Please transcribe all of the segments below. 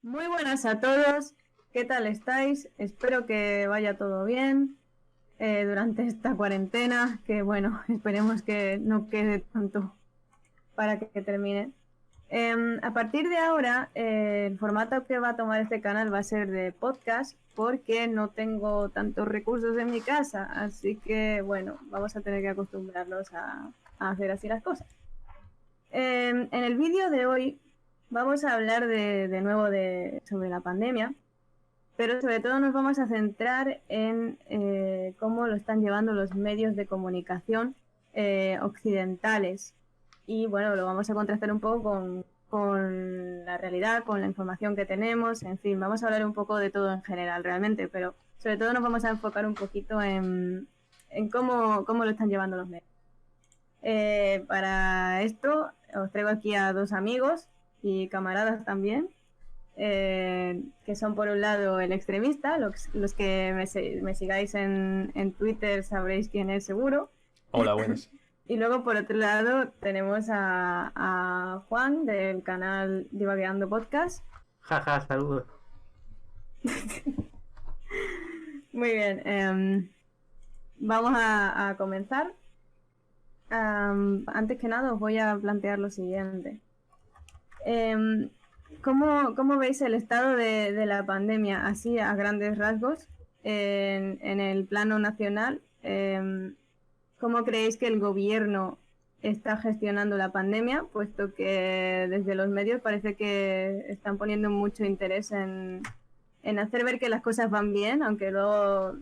Muy buenas a todos, ¿qué tal estáis? Espero que vaya todo bien durante esta cuarentena, que bueno, esperemos que no quede tanto para que termine. A partir de ahora, el formato que va a tomar este canal va a ser de podcast porque no tengo tantos recursos en mi casa, así que bueno, vamos a tener que acostumbrarnos a hacer así las cosas. En el vídeo de hoy vamos a hablar de nuevo sobre la pandemia, pero sobre todo nos vamos a centrar en cómo lo están llevando los medios de comunicación occidentales. Y bueno, lo vamos a contrastar un poco con la realidad, con la información que tenemos, en fin, vamos a hablar un poco de todo en general realmente, pero sobre todo nos vamos a enfocar un poquito en cómo lo están llevando los medios. Para esto os traigo aquí a dos amigos y camaradas también, que son por un lado el extremista, los que me sigáis en Twitter sabréis quién es seguro. Hola, buenas. Y luego por otro lado tenemos a Juan del canal Divagueando Podcast. Jaja, saludos. Muy bien, vamos a comenzar. Antes que nada os voy a plantear lo siguiente. ¿Cómo veis el estado de la pandemia así a grandes rasgos en el plano nacional? ¿Cómo creéis que el gobierno está gestionando la pandemia? Puesto que desde los medios parece que están poniendo mucho interés en hacer ver que las cosas van bien, aunque luego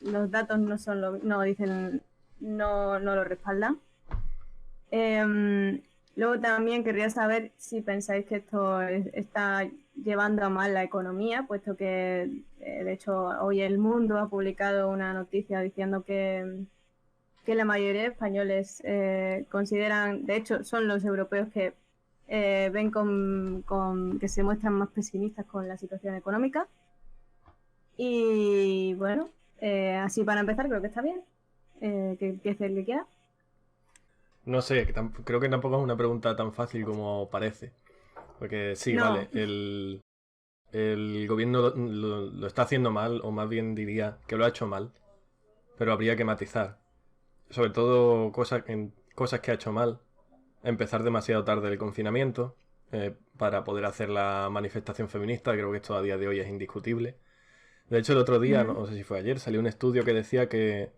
los datos no dicen, no lo respaldan. Luego también querría saber si pensáis que esto está llevando a mal la economía, puesto que de hecho hoy El Mundo ha publicado una noticia diciendo que la mayoría de españoles consideran, de hecho son los europeos que ven que se muestran más pesimistas con la situación económica. Y bueno, así para empezar creo que está bien, que empiece el que quiera. No sé, creo que tampoco es una pregunta tan fácil como parece. Porque sí, No, vale, el gobierno lo está haciendo mal, o más bien diría que lo ha hecho mal, pero habría que matizar. Sobre todo cosas que ha hecho mal. Empezar demasiado tarde el confinamiento para poder hacer la manifestación feminista, creo que esto a día de hoy es indiscutible. De hecho, el otro día, no sé si fue ayer, salió un estudio que decía que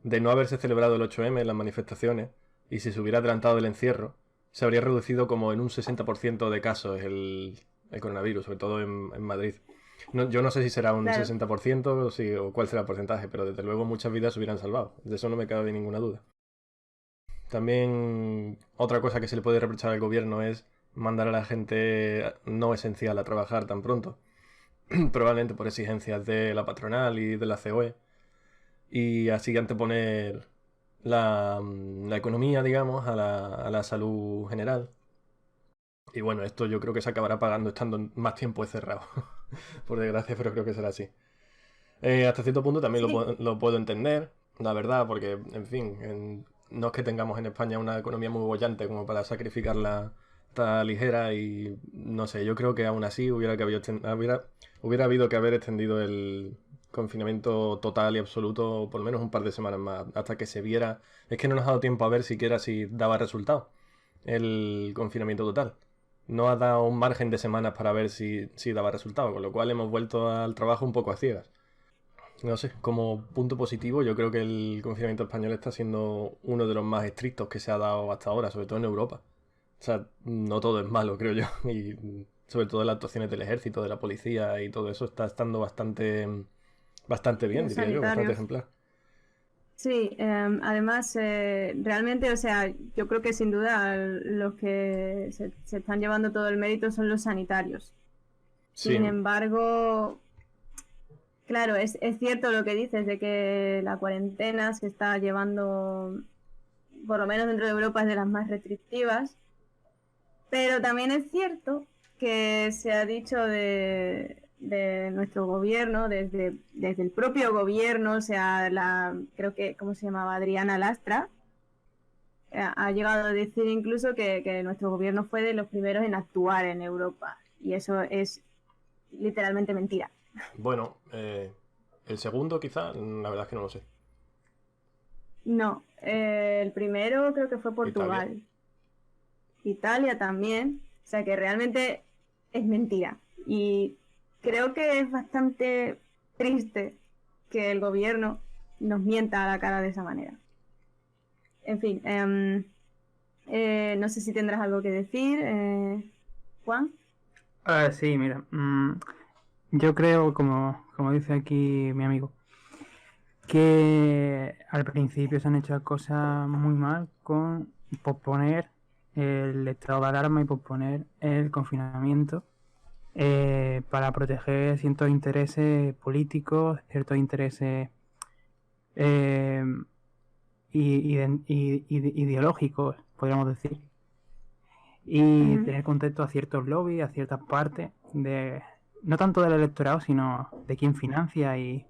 de no haberse celebrado el 8M en las manifestaciones, y si se hubiera adelantado el encierro, se habría reducido como en un 60% de casos el coronavirus, sobre todo en Madrid. Yo no sé si será un claro. 60% o cuál será el porcentaje, pero desde luego muchas vidas se hubieran salvado. De eso no me cabe ninguna duda. También otra cosa que se le puede reprochar al gobierno es mandar a la gente no esencial a trabajar tan pronto. Probablemente por exigencias de la patronal y de la COE. Y así anteponer la economía, digamos, a la salud general. Y bueno, esto yo creo que se acabará pagando estando más tiempo encerrado. Por desgracia, pero creo que será así. Hasta cierto punto también Sí, lo puedo entender, la verdad, porque, en fin, no es que tengamos en España una economía muy bollante como para sacrificarla tan ligera y no sé, yo creo que aún así hubiera habido que haber extendido el confinamiento total y absoluto por lo menos un par de semanas más, hasta que se viera. Es que no nos ha dado tiempo a ver siquiera si daba resultado el confinamiento total. No ha dado un margen de semanas para ver si daba resultado, con lo cual hemos vuelto al trabajo un poco a ciegas. No sé, como punto positivo, yo creo que el confinamiento español está siendo uno de los más estrictos que se ha dado hasta ahora, sobre todo en Europa. O sea, no todo es malo, creo yo. Y sobre todo las actuaciones del ejército, de la policía y todo eso está estando bastante bien, los diría yo, bastante sanitarios. ejemplar. Sí, además, realmente, o sea, yo creo que sin duda los que se están llevando todo el mérito son los sanitarios. Sí, Sin embargo, claro, es cierto lo que dices de que la cuarentena se está llevando, por lo menos dentro de Europa, es de las más restrictivas, pero también es cierto que se ha dicho de nuestro gobierno, desde el propio gobierno, o sea, creo que, ¿cómo se llamaba? Adriana Lastra, ha llegado a decir incluso que nuestro gobierno fue de los primeros en actuar en Europa. Y eso es literalmente mentira. Bueno, el segundo quizá, la verdad es que no lo sé. No, el primero creo que fue Italia. Portugal. Italia también. O sea que realmente es mentira. Y creo que es bastante triste que el gobierno nos mienta a la cara de esa manera. En fin, no sé si tendrás algo que decir, Juan. Sí, mira, yo creo, como dice aquí mi amigo, que al principio se han hecho cosas muy mal con posponer el estado de alarma y posponer el confinamiento para proteger ciertos intereses políticos, ciertos intereses eh, ideológicos, podríamos decir, y Ujú. tener contacto a ciertos lobbies, a ciertas partes de no tanto del electorado, sino de quién financia y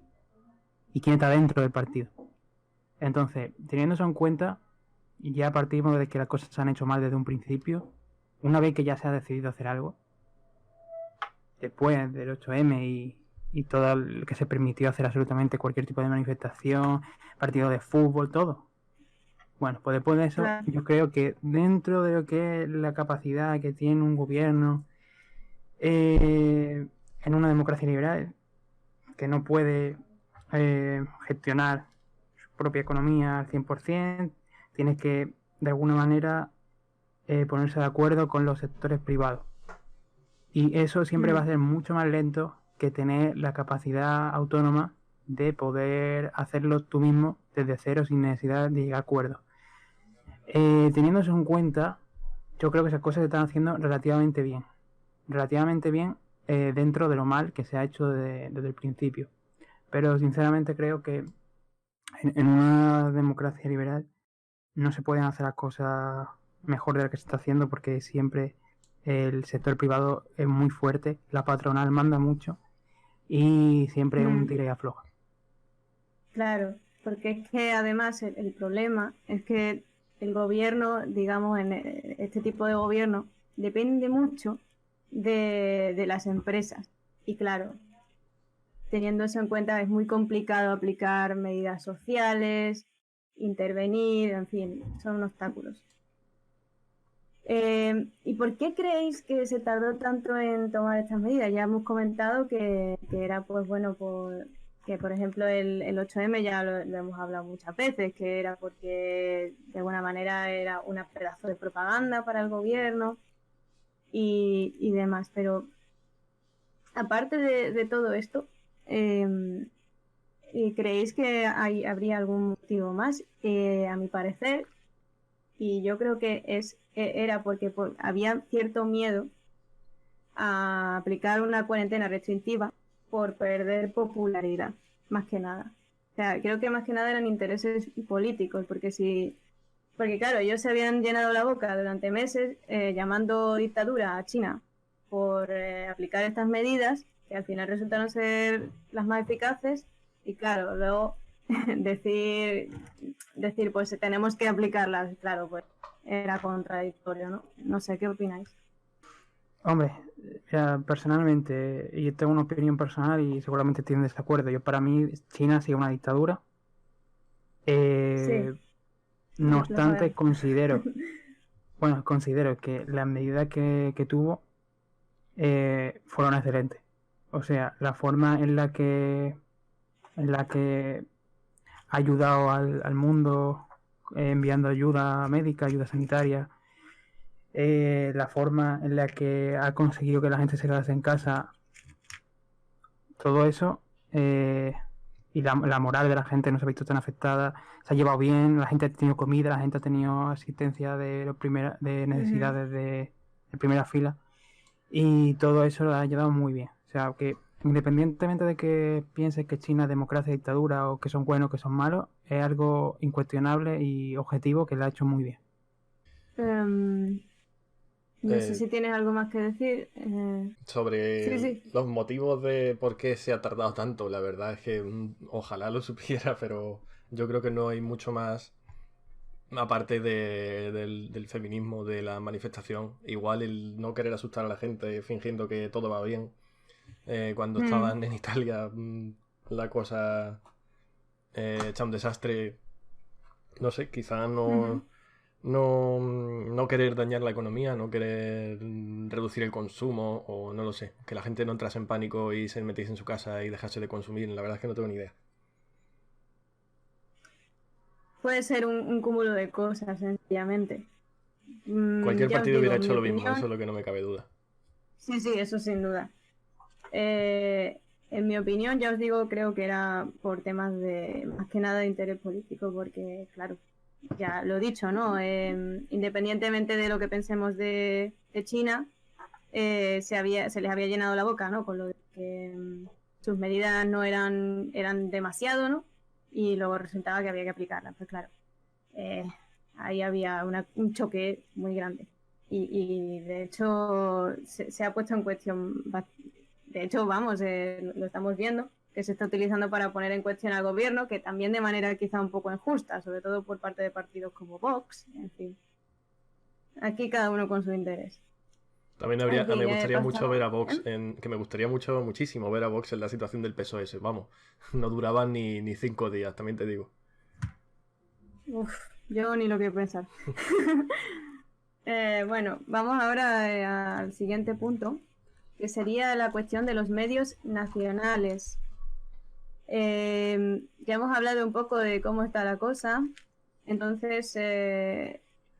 quién está dentro del partido. Entonces, teniendo eso en cuenta, ya partimos de que las cosas se han hecho mal desde un principio. Una vez que ya se ha decidido hacer algo, después del 8M y todo lo que se permitió hacer absolutamente cualquier tipo de manifestación, partido de fútbol, todo. Bueno, pues después de eso, Claro. yo creo que dentro de lo que es la capacidad que tiene un gobierno en una democracia liberal, que no puede gestionar su propia economía al 100%, tienes que, de alguna manera, ponerse de acuerdo con los sectores privados. Y eso siempre va a Mm. ser mucho más lento que tener la capacidad autónoma de poder hacerlo tú mismo desde cero sin necesidad de llegar a acuerdos. Teniendo eso en cuenta, yo creo que esas cosas se están haciendo relativamente bien. Relativamente bien dentro de lo mal que se ha hecho desde el principio. Pero sinceramente creo que en una democracia liberal no se pueden hacer las cosas mejor de lo que se está haciendo porque siempre el sector privado es muy fuerte, la patronal manda mucho y siempre es un Mm. tira y afloja. Claro, porque es que además el problema es que el gobierno, digamos, en este tipo de gobierno, depende mucho de las empresas. Y claro, teniendo eso en cuenta, es muy complicado aplicar medidas sociales, intervenir, en fin, son obstáculos. ¿Y por qué creéis que se tardó tanto en tomar estas medidas? Ya hemos comentado que era, pues bueno, que por ejemplo el 8M ya lo hemos hablado muchas veces, que era porque de alguna manera era una pedazo de propaganda para el gobierno y demás. Pero aparte de todo esto, eh, ¿creéis que habría algún motivo más? A mi parecer, y yo creo que era porque había cierto miedo a aplicar una cuarentena restrictiva por perder popularidad, más que nada. O sea, creo que más que nada eran intereses políticos, porque claro, ellos se habían llenado la boca durante meses llamando dictadura a China por aplicar estas medidas, que al final resultaron ser las más eficaces, y claro, luego decir, decir, pues tenemos que aplicarlas, claro, pues era contradictorio, ¿no? No sé, ¿qué opináis? Hombre, personalmente, y tengo una opinión personal y seguramente estoy en desacuerdo, yo para mí China ha sido una dictadura. Sí, Eh, no lo obstante, sabemos. considero que las medidas que tuvo fueron excelentes. O sea, la forma en la que ha ayudado al mundo enviando ayuda médica, ayuda sanitaria, la forma en la que ha conseguido que la gente se quedase en casa, todo eso, y la moral de la gente no se ha visto tan afectada, se ha llevado bien, la gente ha tenido comida, la gente ha tenido asistencia de Ujú. necesidades de primera fila, y todo eso lo ha llevado muy bien. O sea, que independientemente de que pienses que China es democracia, dictadura o que son buenos o que son malos, es algo incuestionable y objetivo que lo ha hecho muy bien. Em, no sé Eh, si tienes algo más que decir. Sí, Sobre sí. los motivos de por qué se ha tardado tanto, la verdad es que ojalá lo supiera, pero yo creo que no hay mucho más aparte del feminismo, de la manifestación. Igual el no querer asustar a la gente fingiendo que todo va bien. cuando estaban en Italia, la cosa hecha un desastre. No sé, quizá no querer dañar la economía, no querer reducir el consumo, o no lo sé, que la gente no entrase en pánico y se metiese en su casa y dejase de consumir. La verdad es que no tengo ni idea. Puede ser un cúmulo de cosas, sencillamente. Cualquier Ya os partido hubiera digo, mi hecho lo mismo, eso opinión. es lo que no me cabe duda. Sí, sí, eso sin duda. En mi opinión, ya os digo, creo que era por temas de, más que nada, de interés político, porque, claro, ya lo he dicho, ¿no? Independientemente de lo que pensemos de China, se les había llenado la boca, ¿no? Con lo de que sus medidas no eran demasiado, ¿no? Y luego resultaba que había que aplicarlas. Pues claro, eh, ahí había un choque muy grande. Y de hecho se ha puesto en cuestión, de hecho, vamos, lo estamos viendo, que se está utilizando para poner en cuestión al gobierno, que también de manera quizá un poco injusta, sobre todo por parte de partidos como Vox, en fin. Aquí cada uno con su interés. También En me fin, gustaría mucho ver a Vox ¿eh? que me gustaría muchísimo ver a Vox en la situación del PSOE. Vamos, no duraban ni 5 días, también te digo. Uf, yo ni lo quiero pensar. Bueno, vamos ahora al siguiente punto, que sería la cuestión de los medios nacionales. Ya hemos hablado un poco de cómo está la cosa, entonces,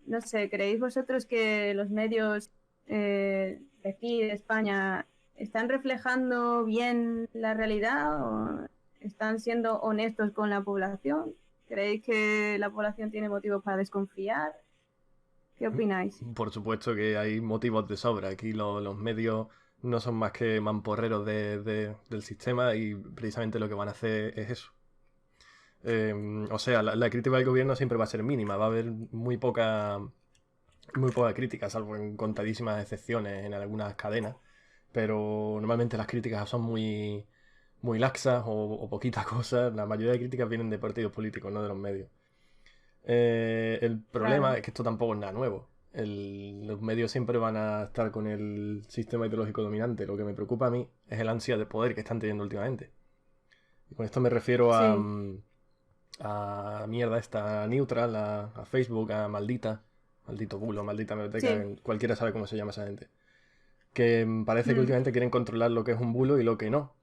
no sé, ¿creéis vosotros que los medios de aquí, de España, están reflejando bien la realidad o están siendo honestos con la población? ¿Creéis que la población tiene motivos para desconfiar? ¿Qué opináis? Por supuesto que hay motivos de sobra. Aquí los medios no son más que mamporreros del sistema y precisamente lo que van a hacer es eso. O sea, la crítica al gobierno siempre va a ser mínima. Va a haber muy poca crítica, salvo en contadísimas excepciones en algunas cadenas. Pero normalmente las críticas son muy laxas o poquitas cosas. La mayoría de críticas vienen de partidos políticos, no de los medios. El problema Claro. es que esto tampoco es nada nuevo. Los medios siempre van a estar con el sistema ideológico dominante. Lo que me preocupa a mí es el ansia de poder que están teniendo últimamente. Y con esto me refiero Sí, a mierda esta, a Neutral, a Facebook, a Maldita, maldito bulo, maldita biblioteca, sí. cualquiera sabe cómo se llama esa gente. Que parece que Mm. últimamente quieren controlar lo que es un bulo y lo que no.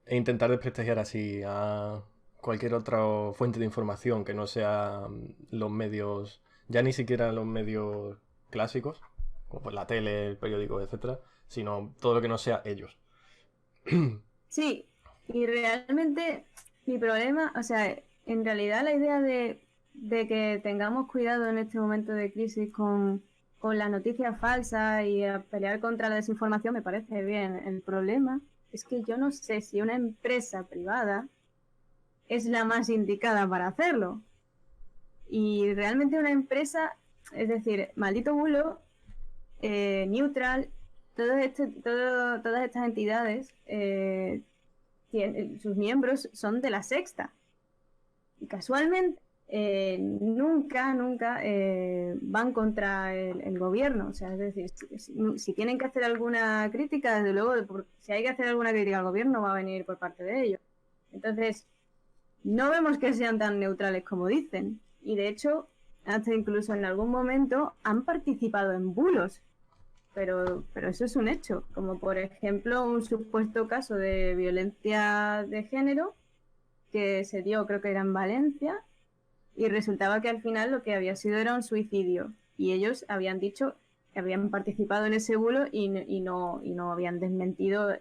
E intentar desprestigiar así a cualquier otra fuente de información que no sea los medios, ya ni siquiera los medios clásicos, como pues la tele, el periódico, etcétera, sino todo lo que no sea ellos. Sí, y realmente mi problema, o sea, en realidad la idea de que tengamos cuidado en este momento de crisis con las noticias falsas y a pelear contra la desinformación me parece bien. El problema es que yo no sé si una empresa privada es la más indicada para hacerlo. Y realmente una empresa, es decir, Maldito Bulo, Neutral, todas estas entidades sus miembros son de la Sexta. Y casualmente nunca van contra el gobierno. O sea, es decir, si tienen que hacer alguna crítica, desde luego, si hay que hacer alguna crítica al gobierno, va a venir por parte de ellos. Entonces, no vemos que sean tan neutrales como dicen. Y de hecho, hasta incluso en algún momento han participado en bulos. Pero eso es un hecho, como por ejemplo un supuesto caso de violencia de género que se dio, creo que era en Valencia, y resultaba que al final lo que había sido era un suicidio. Y ellos habían dicho que habían participado en ese bulo y no habían desmentido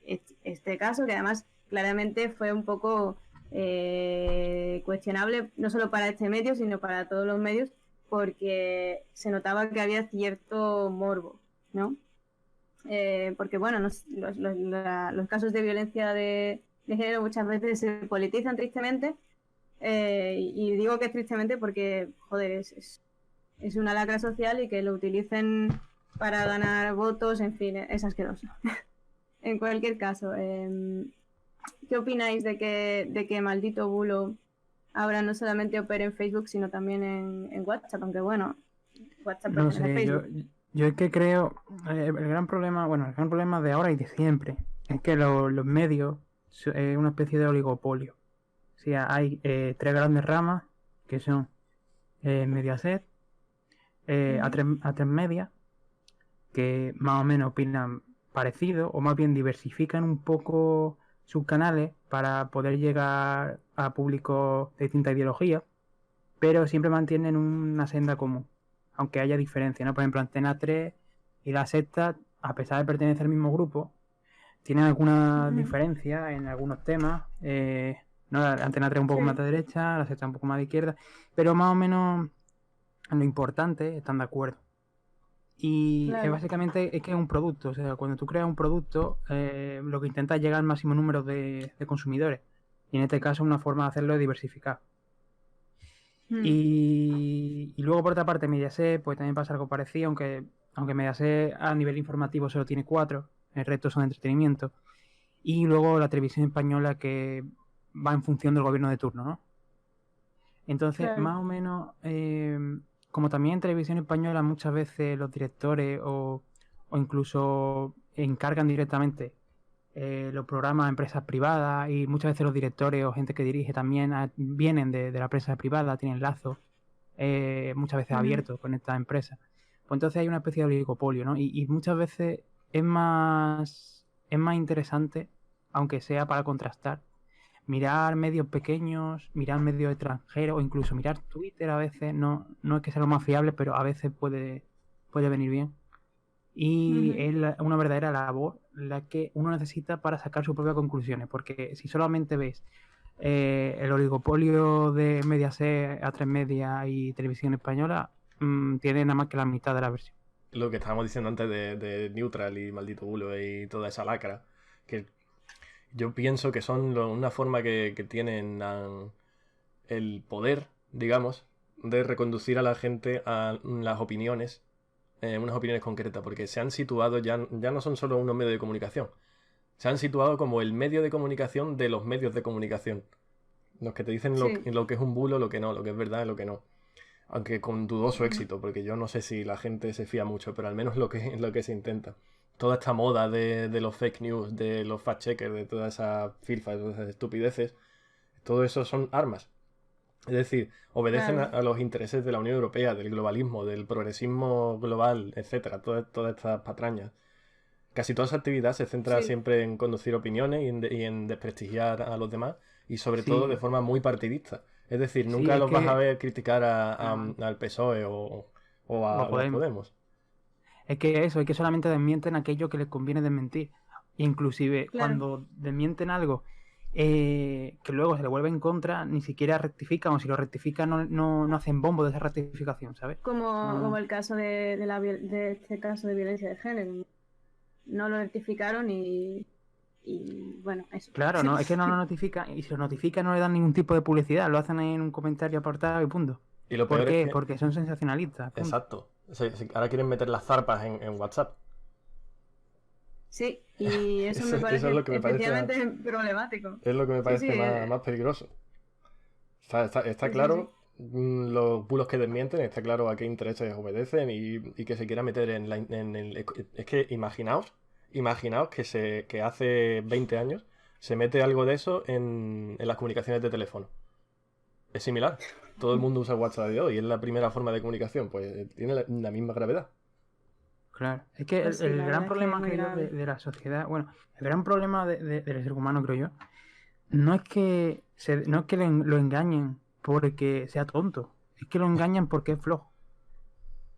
este caso, que además claramente fue un poco cuestionable, no solo para este medio, sino para todos los medios, porque se notaba que había cierto morbo, ¿no? Porque, bueno, los casos de violencia de género muchas veces se politizan tristemente, y digo que es tristemente porque, joder, es una lacra social y que lo utilicen para ganar votos, en fin, es asqueroso. En cualquier caso, ¿qué opináis de que Maldito Bulo ahora no solamente opere en Facebook, sino también en WhatsApp? Aunque bueno, WhatsApp No pertenece a sé, yo, Facebook. Yo es que creo, el gran problema, bueno, el gran problema de ahora y de siempre, es que los medios es una especie de oligopolio. O sea, hay tres grandes ramas que son Mediaset, A3 Media, que más o menos opinan parecido, o más bien diversifican un poco sus canales para poder llegar a públicos de distintas ideologías, pero siempre mantienen una senda común, aunque haya diferencias, ¿no? Por ejemplo, Antena 3 y La Sexta, a pesar de pertenecer al mismo grupo, tienen alguna diferencia en algunos temas. ¿No? Antena 3 un poco más de derecha, La Sexta un poco más de izquierda, pero más o menos en lo importante están de acuerdo. Y básicamente es que es un producto, o sea, cuando tú creas un producto, lo que intentas es llegar al máximo número de consumidores. Y en este caso una forma de hacerlo es diversificar. Y luego por otra parte Mediaset, pues también pasa algo parecido, aunque Mediaset a nivel informativo solo tiene 4, el resto son entretenimiento. Y luego la televisión española que va en función del gobierno de turno, ¿no? Entonces, más o menos, como también en televisión española muchas veces los directores o incluso encargan directamente los programas a empresas privadas, y muchas veces los directores o gente que dirige también vienen de la empresa privada, tienen lazos muchas veces abiertos con estas empresas. Pues entonces hay una especie de oligopolio, ¿no? Y muchas veces es más interesante, aunque sea para contrastar, mirar medios pequeños, mirar medios extranjeros o incluso mirar Twitter a veces. No es que sea lo más fiable, pero a veces puede venir bien. Y es una verdadera labor la que uno necesita para sacar sus propias conclusiones, porque si solamente ves el oligopolio de Mediaset, A3 Media y Televisión Española, tiene nada más que la mitad de la versión. Lo que estábamos diciendo antes de Neutral y Maldito Bulo y toda esa lacra, que yo pienso que son una forma que tienen el poder, digamos, de reconducir a la gente a las opiniones, unas opiniones concretas, porque se han situado, ya no son solo unos medios de comunicación, se han situado como el medio de comunicación de los medios de comunicación. Los que te dicen lo que es un bulo, lo que no, lo que es verdad y lo que no. Aunque con dudoso éxito, porque yo no sé si la gente se fía mucho, pero al menos lo que se intenta. Toda esta moda de los fake news, de los fact-checkers, de toda esa filfa, de todas esas estupideces, todo eso son armas. Es decir, obedecen a los intereses de la Unión Europea, del globalismo, del progresismo global, etcétera, todas estas patrañas. Casi toda esa actividad se centra siempre en conducir opiniones y en desprestigiar a los demás, y sobre todo de forma muy partidista. Es decir, nunca los vas a ver criticar al PSOE o a Podemos. Es que eso, es que solamente desmienten aquello que les conviene desmentir. Inclusive cuando desmienten algo que luego se le vuelve en contra, ni siquiera rectifican, o si lo rectifican no hacen bombo de esa rectificación, ¿sabes? Como el caso de este caso de violencia de género. No lo rectificaron y bueno, eso. Claro, no, es que no lo notifican, y si lo notifican no le dan ningún tipo de publicidad, lo hacen en un comentario apartado y punto. Y lo ¿Por peor qué? es que... Porque son sensacionalistas. Punto. Exacto. Ahora quieren meter las zarpas en WhatsApp. Sí, y eso me parece especialmente problemático. Es lo que me parece más peligroso. Está claro los bulos que desmienten, está claro a qué intereses obedecen y que se quiera meter es que imaginaos que hace 20 años se mete algo de eso en las comunicaciones de teléfono. Es similar. Todo el mundo usa WhatsApp de hoy y es la primera forma de comunicación. Pues tiene la misma gravedad. Claro, es que el gran problema, creo yo, de la sociedad, bueno, el gran problema del ser humano, creo yo, no es que lo engañen porque sea tonto, es que lo engañan porque es flojo.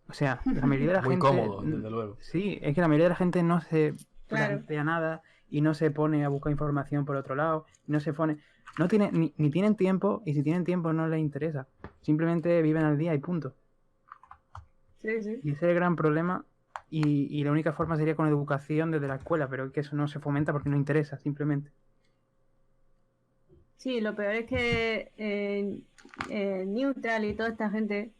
O sea, la mayoría de la gente... Muy cómodo, desde luego. Sí, es que la mayoría de la gente no se plantea nada y no se pone a buscar información por otro lado, no se pone... No tiene, ni tienen tiempo, y si tienen tiempo no les interesa. Simplemente viven al día y punto. Sí, sí. Y ese es el gran problema. Y la única forma sería con educación desde la escuela, pero es que eso no se fomenta porque no interesa, simplemente. Sí, lo peor es que Neutral y toda esta gente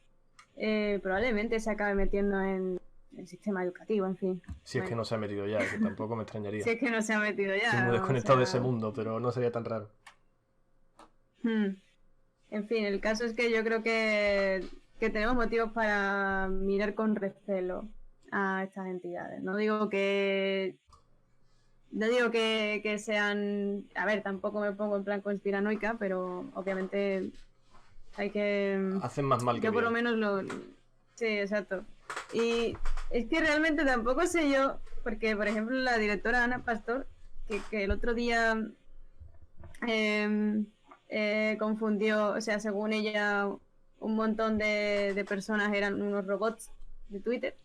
probablemente se acabe metiendo en el sistema educativo, en fin. Si es que no se ha metido ya, que tampoco me extrañaría. Si es que no se ha metido ya. Estoy muy desconectado de ese mundo, pero no sería tan raro. En fin, el caso es que yo creo que tenemos motivos para mirar con recelo a estas entidades. No digo que sean... A ver, tampoco me pongo en plan conspiranoica, pero obviamente hay que... Hacen más mal que Yo por lo bien. menos lo... Sí, exacto. Y es que realmente tampoco sé yo, porque por ejemplo la directora Ana Pastor, que el otro día confundió, o sea, según ella, un montón de personas eran unos robots de Twitter.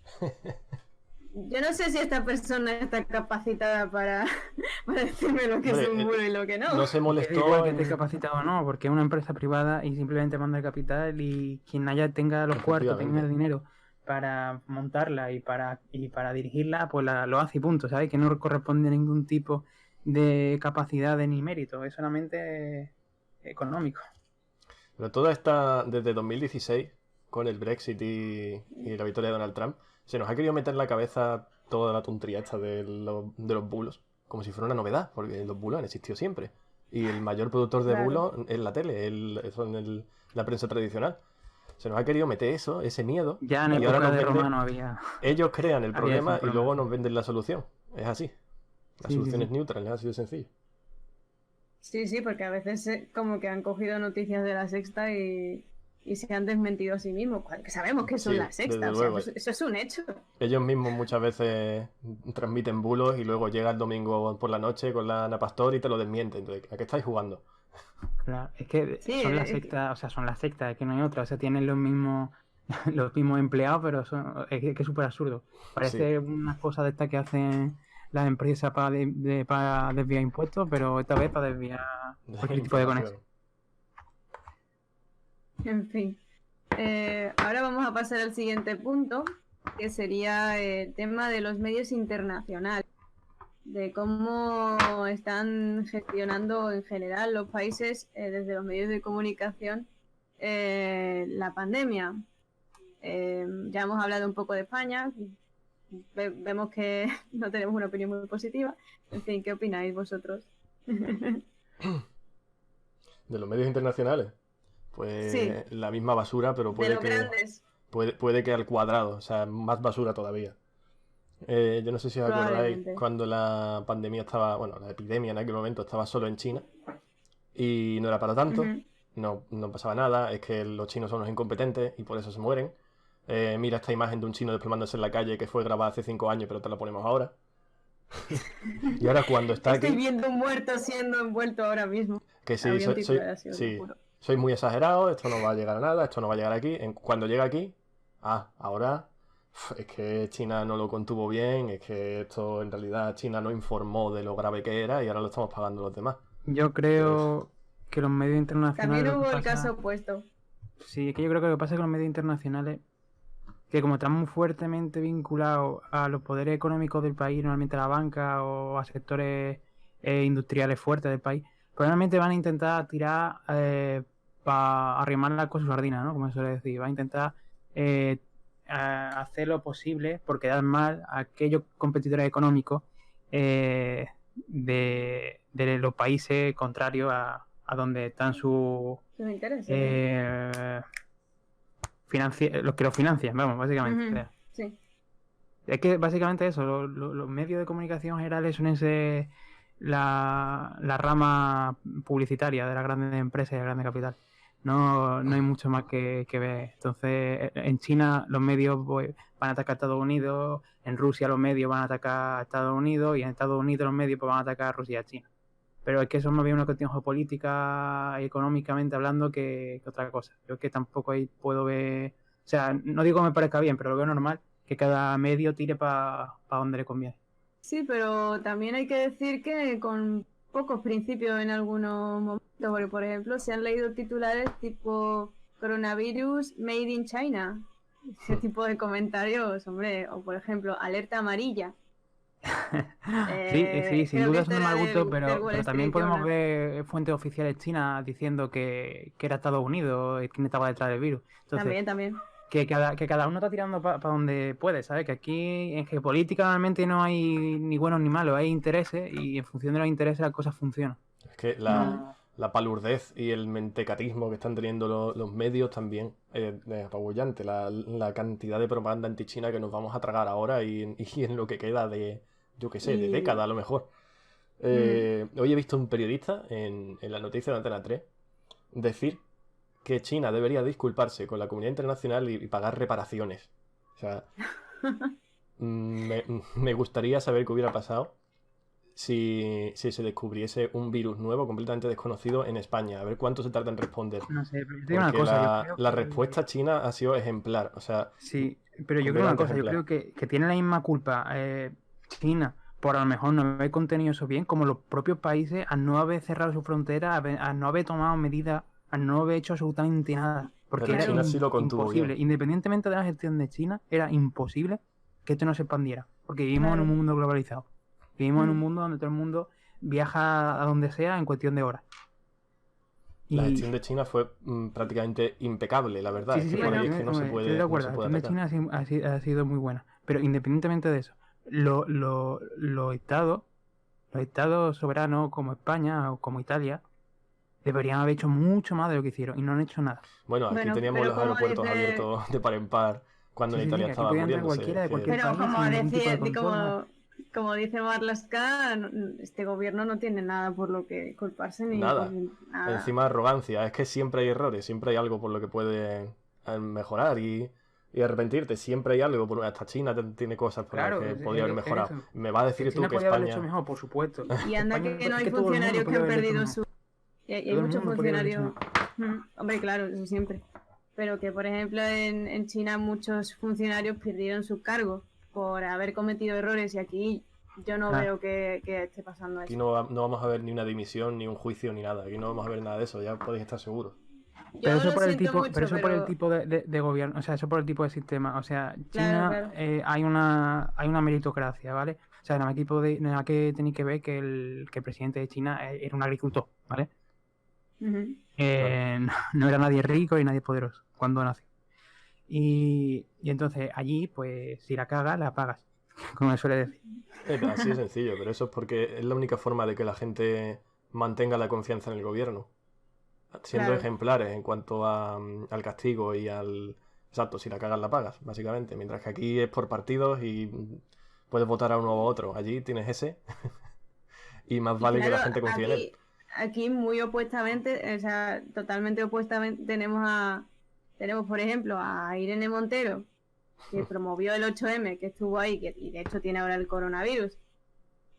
Yo no sé si esta persona está capacitada para decirme lo que es un Hombre, bulo y lo que no. no se Que da molestó igual que esté en... capacitado o no, porque es una empresa privada y simplemente manda el capital y quien tenga los cuartos, tenga el Efectivamente. dinero para montarla y para dirigirla, pues lo hace y punto, ¿sabes? Que no corresponde a ningún tipo de capacidad ni mérito, es solamente económico. Pero toda esta, desde 2016, con el Brexit y la victoria de Donald Trump, se nos ha querido meter en la cabeza toda la tontería esta de los bulos, como si fuera una novedad, porque los bulos han existido siempre. Y el mayor productor de Claro. bulos es la tele, la prensa tradicional. Se nos ha querido meter eso, ese miedo, Ya en y ahora época nos de venden, Romano había ellos crean el eso problema en y problema. luego nos venden la solución. Es así. La Sí, sí, solución sí. es neutral, es así de sencillo. Sí, porque a veces como que han cogido noticias de la Sexta y se han desmentido a sí mismos, que sabemos que son Sí, la Sexta, desde o sea, luego. eso es un hecho. Ellos mismos muchas veces transmiten bulos y luego llega el domingo por la noche con la Ana Pastor y te lo desmienten. Entonces, ¿a qué estáis jugando? Claro, es que Sí, son la secta, o sea, son la secta, es que no hay otra, o sea, tienen los mismos, los mismos empleados, pero es que es súper absurdo. Sí, Parece una cosa de estas que hacen las empresas para desviar impuestos, pero esta vez para desviar cualquier tipo de conexión. información. en fin. Ahora vamos a pasar al siguiente punto, que sería el tema de los medios internacionales, de cómo están gestionando en general los países desde los medios de comunicación la pandemia. Ya hemos hablado un poco de España, vemos que no tenemos una opinión muy positiva. En fin, ¿qué opináis vosotros? De los medios internacionales, Sí, pues la misma basura, pero de los grandes, puede que al cuadrado, o sea, más basura todavía. Yo no sé si os acordáis probablemente. cuando la pandemia estaba, bueno, la epidemia en aquel momento estaba solo en China y no era para tanto, Ujú. no pasaba nada, es que los chinos son los incompetentes y por eso se mueren. Mira esta imagen de un chino desplomándose en la calle que fue grabada hace 5 años, pero te la ponemos ahora. Y ahora cuando está Estoy aquí, viendo un muerto siendo envuelto ahora mismo. que sí, Había un titular así, os lo sí, juro. soy muy exagerado, esto no va a llegar a nada, esto no va a llegar aquí. Cuando llega aquí, ahora es que China no lo contuvo bien, es que esto en realidad China no informó de lo grave que era y ahora lo estamos pagando los demás. Yo creo que los medios internacionales También lo que hubo el pasa, caso opuesto. sí, es que yo creo que lo que pasa con los medios internacionales, que como están muy fuertemente vinculados a los poderes económicos del país, normalmente a la banca o a sectores industriales fuertes del país, probablemente van a intentar tirar para arrimar la cosa a su sardina, ¿no? Como se suele decir, van a intentar hacer lo posible por quedar mal a aquellos competidores económicos de los países contrarios a donde están sus Que me interesa. los que los financian, vamos, básicamente. Ujú, sí. Es que básicamente eso, los medios de comunicación generales suelen ser la rama publicitaria de las grandes empresas y del grande capital. No hay mucho más que ver. Entonces, en China los medios van a atacar a Estados Unidos, en Rusia los medios van a atacar a Estados Unidos y en Estados Unidos los medios pues, van a atacar a Rusia y a China. Pero es que eso es más bien una cuestión geopolítica y económicamente hablando que otra cosa. Yo es que tampoco ahí puedo ver... O sea, no digo que me parezca bien, pero lo veo normal que cada medio tire para donde le conviene. Sí, pero también hay que decir que con pocos principios en algunos momentos, porque por ejemplo se han leído titulares tipo coronavirus made in China. Ese tipo de comentarios, hombre, o por ejemplo, alerta amarilla. Sí, sin Creo que duda esto son de mal era gusto, del Wall pero también Street podemos Journal. ver fuentes oficiales chinas diciendo que era Estados Unidos quien estaba detrás del virus. Entonces, También. que cada uno está tirando para donde puede, ¿sabes? Que aquí en geopolítica normalmente no hay ni buenos ni malos, hay intereses y en función de los intereses las cosas funcionan. Es que Mm. la palurdez y el mentecatismo que están teniendo los medios también es apabullante. La cantidad de propaganda antichina que nos vamos a tragar ahora y en lo que queda de, yo qué sé, de década a lo mejor. Hoy he visto un periodista en la noticia de Antena 3 decir que China debería disculparse con la comunidad internacional y pagar reparaciones. O sea, me gustaría saber qué hubiera pasado si se descubriese un virus nuevo completamente desconocido en España. A ver cuánto se tarda en responder. No sé, pero yo te digo una Porque cosa, yo la creo que... respuesta china ha sido ejemplar. O sea, Sí, pero yo creo una completamente cosa, yo ejemplar. creo que tiene la misma culpa China por a lo mejor no haber contenido eso bien, como los propios países al no haber cerrado su frontera, al no haber tomado medidas, al no haber hecho absolutamente nada. Porque Pero era China sí lo contuvo imposible, bien. independientemente de la gestión de China, era imposible que esto no se expandiera. Porque vivimos en un Claro. mundo globalizado. Vivimos en un Mm. mundo donde todo el mundo viaja a donde sea en cuestión de horas. La Y gestión de China fue prácticamente impecable, la verdad. sí, Es sí, que sí, por ahí es Bueno, que no se estoy de puede, no acuerdo, se la puede gestión de atacar. China ha sido muy buena. Pero independientemente de eso, los estados soberanos como España o como Italia deberían haber hecho mucho más de lo que hicieron y no han hecho nada. Bueno, aquí Bueno, teníamos pero los como aeropuertos dice, abiertos de par en par cuando Sí, en sí, sí, Italia que aquí estaba podía entrar muriéndose. cualquiera Es de que cualquier pero país sin ningún tipo de control, nada. como dice Marlaska, este gobierno no tiene nada por lo que culparse ni por nada. nada. Encima arrogancia. Es que siempre hay errores, siempre hay algo por lo que puede mejorar y arrepentirte. Siempre hay algo. Hasta China tiene cosas por las Claro, que podría haber es mejorado. eso. Me va a Que decir tú China que podía haberlo hecho España... mejor, por supuesto. Y anda España, que no es hay que todo el mundo funcionarios que podía han haberlo hecho perdido mejor. su... Y hay Todo el muchos mundo podía haberlo hecho funcionarios... mejor. Hombre, claro, eso siempre. Pero que, por ejemplo, en China muchos funcionarios perdieron sus cargos por haber cometido errores y aquí yo no Claro. veo que esté pasando Aquí eso. no vamos a ver ni una dimisión, ni un juicio, ni nada. Aquí no vamos a ver nada de eso, ya podéis estar seguros. Pero Yo eso lo por el siento tipo, pero mucho, eso por el pero tipo de gobierno, o sea, eso por el tipo de sistema. O sea, claro, China claro. hay una meritocracia, ¿vale? O sea, nada que tenéis que ver que el presidente de China era un agricultor, ¿vale? Ujú. No era nadie rico y nadie poderoso cuando nació. Y entonces allí, pues, si la cagas, la pagas, como se suele decir. Así de sencillo, pero eso es porque es la única forma de que la gente mantenga la confianza en el gobierno. Siendo Claro. ejemplares en cuanto al castigo y al... Exacto, si la cagas la pagas, básicamente. Mientras que aquí es por partidos y puedes votar a uno u otro. Allí tienes ese y más Y vale que claro, la gente confíe en él. aquí muy opuestamente, o sea, totalmente opuestamente tenemos, por ejemplo, a Irene Montero, que promovió el 8M, que estuvo ahí, y de hecho tiene ahora el coronavirus.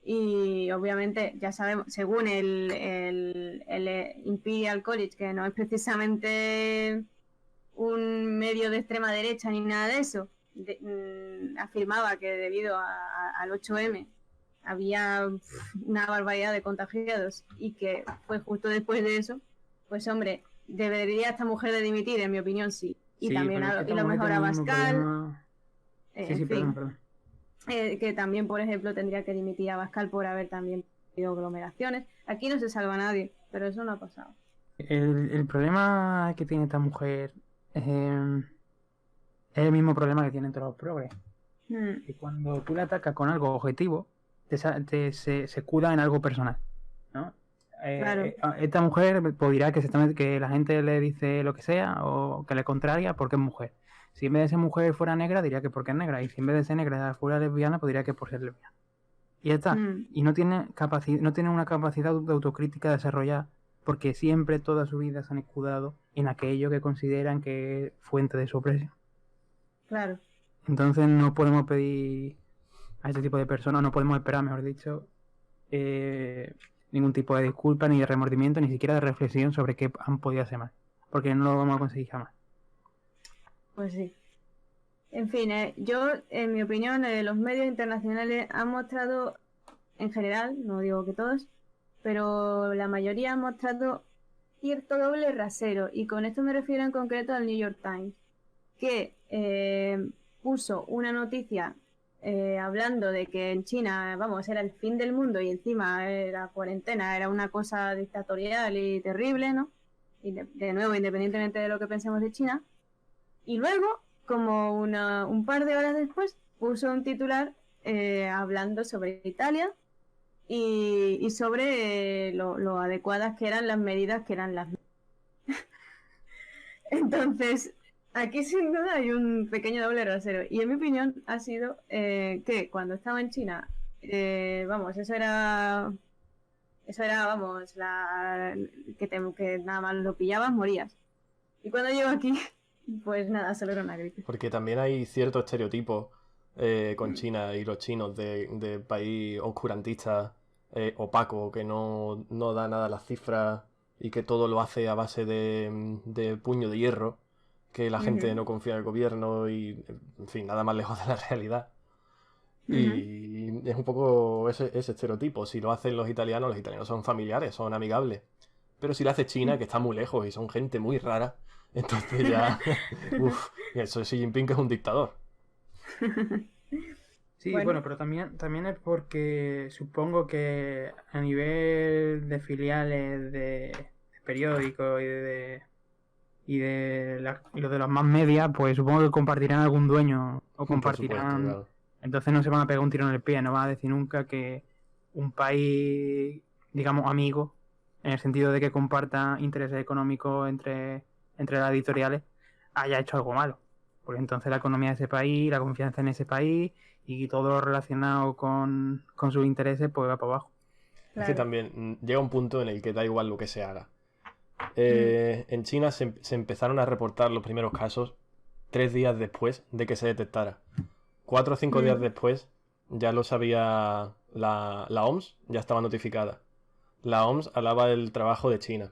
Y obviamente, ya sabemos, según el Imperial College, que no es precisamente un medio de extrema derecha ni nada de eso, afirmaba que debido al 8M había una barbaridad de contagiados y que fue justo después de eso, pues hombre, debería esta mujer de dimitir, en mi opinión, sí. Y Sí, también pero es que y esta lo mujer mejor tiene a el mismo Bascal, problema. Sí, en sí, fin, perdón. que también, por ejemplo, tendría que dimitir a Bascal por haber también tenido aglomeraciones. Aquí no se salva a nadie, pero eso no ha pasado. El problema que tiene esta mujer es el mismo problema que tienen todos los progres. Que cuando tú le atacas con algo objetivo, se escuda en algo personal, ¿no? Claro. Esta mujer pues, dirá que la gente le dice lo que sea o que le contraria porque es mujer. Si en vez de ser mujer fuera negra, diría que porque es negra. Y si en vez de ser negra fuera lesbiana, pues diría que por ser lesbiana. Y ya está. Y no tiene una capacidad de autocrítica desarrollada porque siempre toda su vida se han escudado en aquello que consideran que es fuente de su opresión. Claro. Entonces no podemos pedir a este tipo de personas, no podemos esperar, mejor dicho, ningún tipo de disculpa, ni de remordimiento, ni siquiera de reflexión sobre qué han podido hacer mal. Porque no lo vamos a conseguir jamás. Pues sí. En fin, yo, en mi opinión, los medios internacionales han mostrado, en general, no digo que todos, pero la mayoría han mostrado cierto doble rasero. Y con esto me refiero en concreto al New York Times, que puso una noticia hablando de que en China, vamos, era el fin del mundo y encima la cuarentena era una cosa dictatorial y terrible, ¿no? Y de nuevo, independientemente de lo que pensemos de China. Y luego, como un par de horas después, puso un titular hablando sobre Italia y sobre lo adecuadas que eran las medidas que eran las. Entonces, aquí sin duda hay un pequeño doble rasero. Y en mi opinión ha sido que cuando estaba en China, vamos, vamos, que nada más lo pillabas, morías. Y cuando llego aquí, pues nada, solo era una gripe. Porque también hay cierto estereotipo con China y los chinos de país oscurantista, opaco, que no da nada a las cifras y que todo lo hace a base de puño de hierro, que la gente no confía en el gobierno y, en fin, nada más lejos de la realidad. Y es un poco ese estereotipo. Si lo hacen los italianos son familiares, son amigables. Pero si lo hace China, que está muy lejos y son gente muy rara, entonces ya... Uf, eso es Xi Jinping, que es un dictador. Sí, bueno, pero también es porque supongo que a nivel de filiales de periódicos y los de las más medias, pues supongo que compartirán algún dueño o compartirán... Por supuesto, claro. Entonces no se van a pegar un tiro en el pie, no van a decir nunca que un país, digamos, amigo, en el sentido de que comparta intereses económicos entre las editoriales, haya hecho algo malo. Porque entonces la economía de ese país, la confianza en ese país y todo lo relacionado con sus intereses, pues va para abajo. Claro. Es que también llega un punto en el que da igual lo que se haga. En China se empezaron a reportar los primeros casos 3 días después de que se detectara. 4 o 5 días después ya lo sabía la OMS, ya estaba notificada. La OMS alaba el trabajo de China.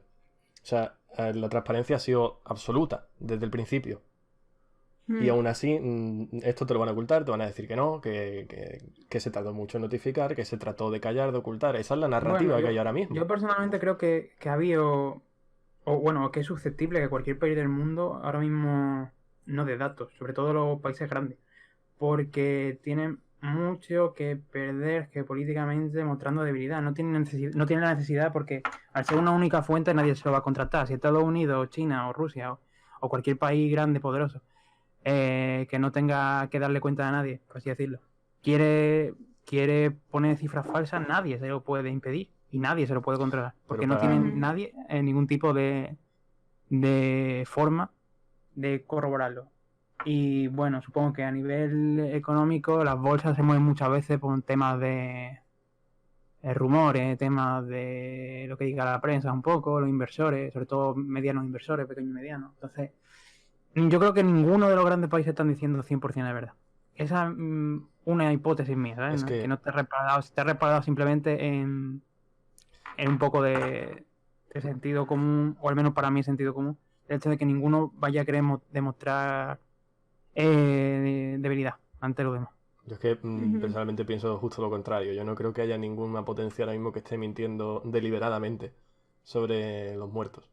O sea, la transparencia ha sido absoluta desde el principio. Y aún así, esto te lo van a ocultar, te van a decir que no, que se tardó mucho en notificar, que se trató de callar, de ocultar. Esa es la narrativa que hay ahora mismo. Yo personalmente creo que ha habido, que es susceptible que cualquier país del mundo ahora mismo no dé datos, sobre todo los países grandes, porque tienen mucho que perder geopolíticamente mostrando debilidad. No tienen la necesidad porque al ser una única fuente nadie se lo va a contratar. Si Estados Unidos, China o Rusia o cualquier país grande, poderoso, que no tenga que darle cuenta a nadie, por así decirlo, quiere poner cifras falsas, nadie se lo puede impedir y nadie se lo puede controlar, porque no tienen nadie ningún tipo de forma de corroborarlo. Y bueno, supongo que a nivel económico las bolsas se mueven muchas veces por temas de rumores, temas de lo que diga la prensa un poco, los inversores, sobre todo medianos inversores, pequeños y medianos. Entonces, yo creo que ninguno de los grandes países están diciendo 100% de verdad. Esa es una hipótesis mía, ¿sabes? Que no esté respaldado simplemente en un poco de sentido común, o al menos para mí sentido común, el hecho de que ninguno vaya a querer demostrar debilidad ante lo demás. Yo es que personalmente pienso justo lo contrario. Yo no creo que haya ninguna potencia ahora mismo que esté mintiendo deliberadamente sobre los muertos.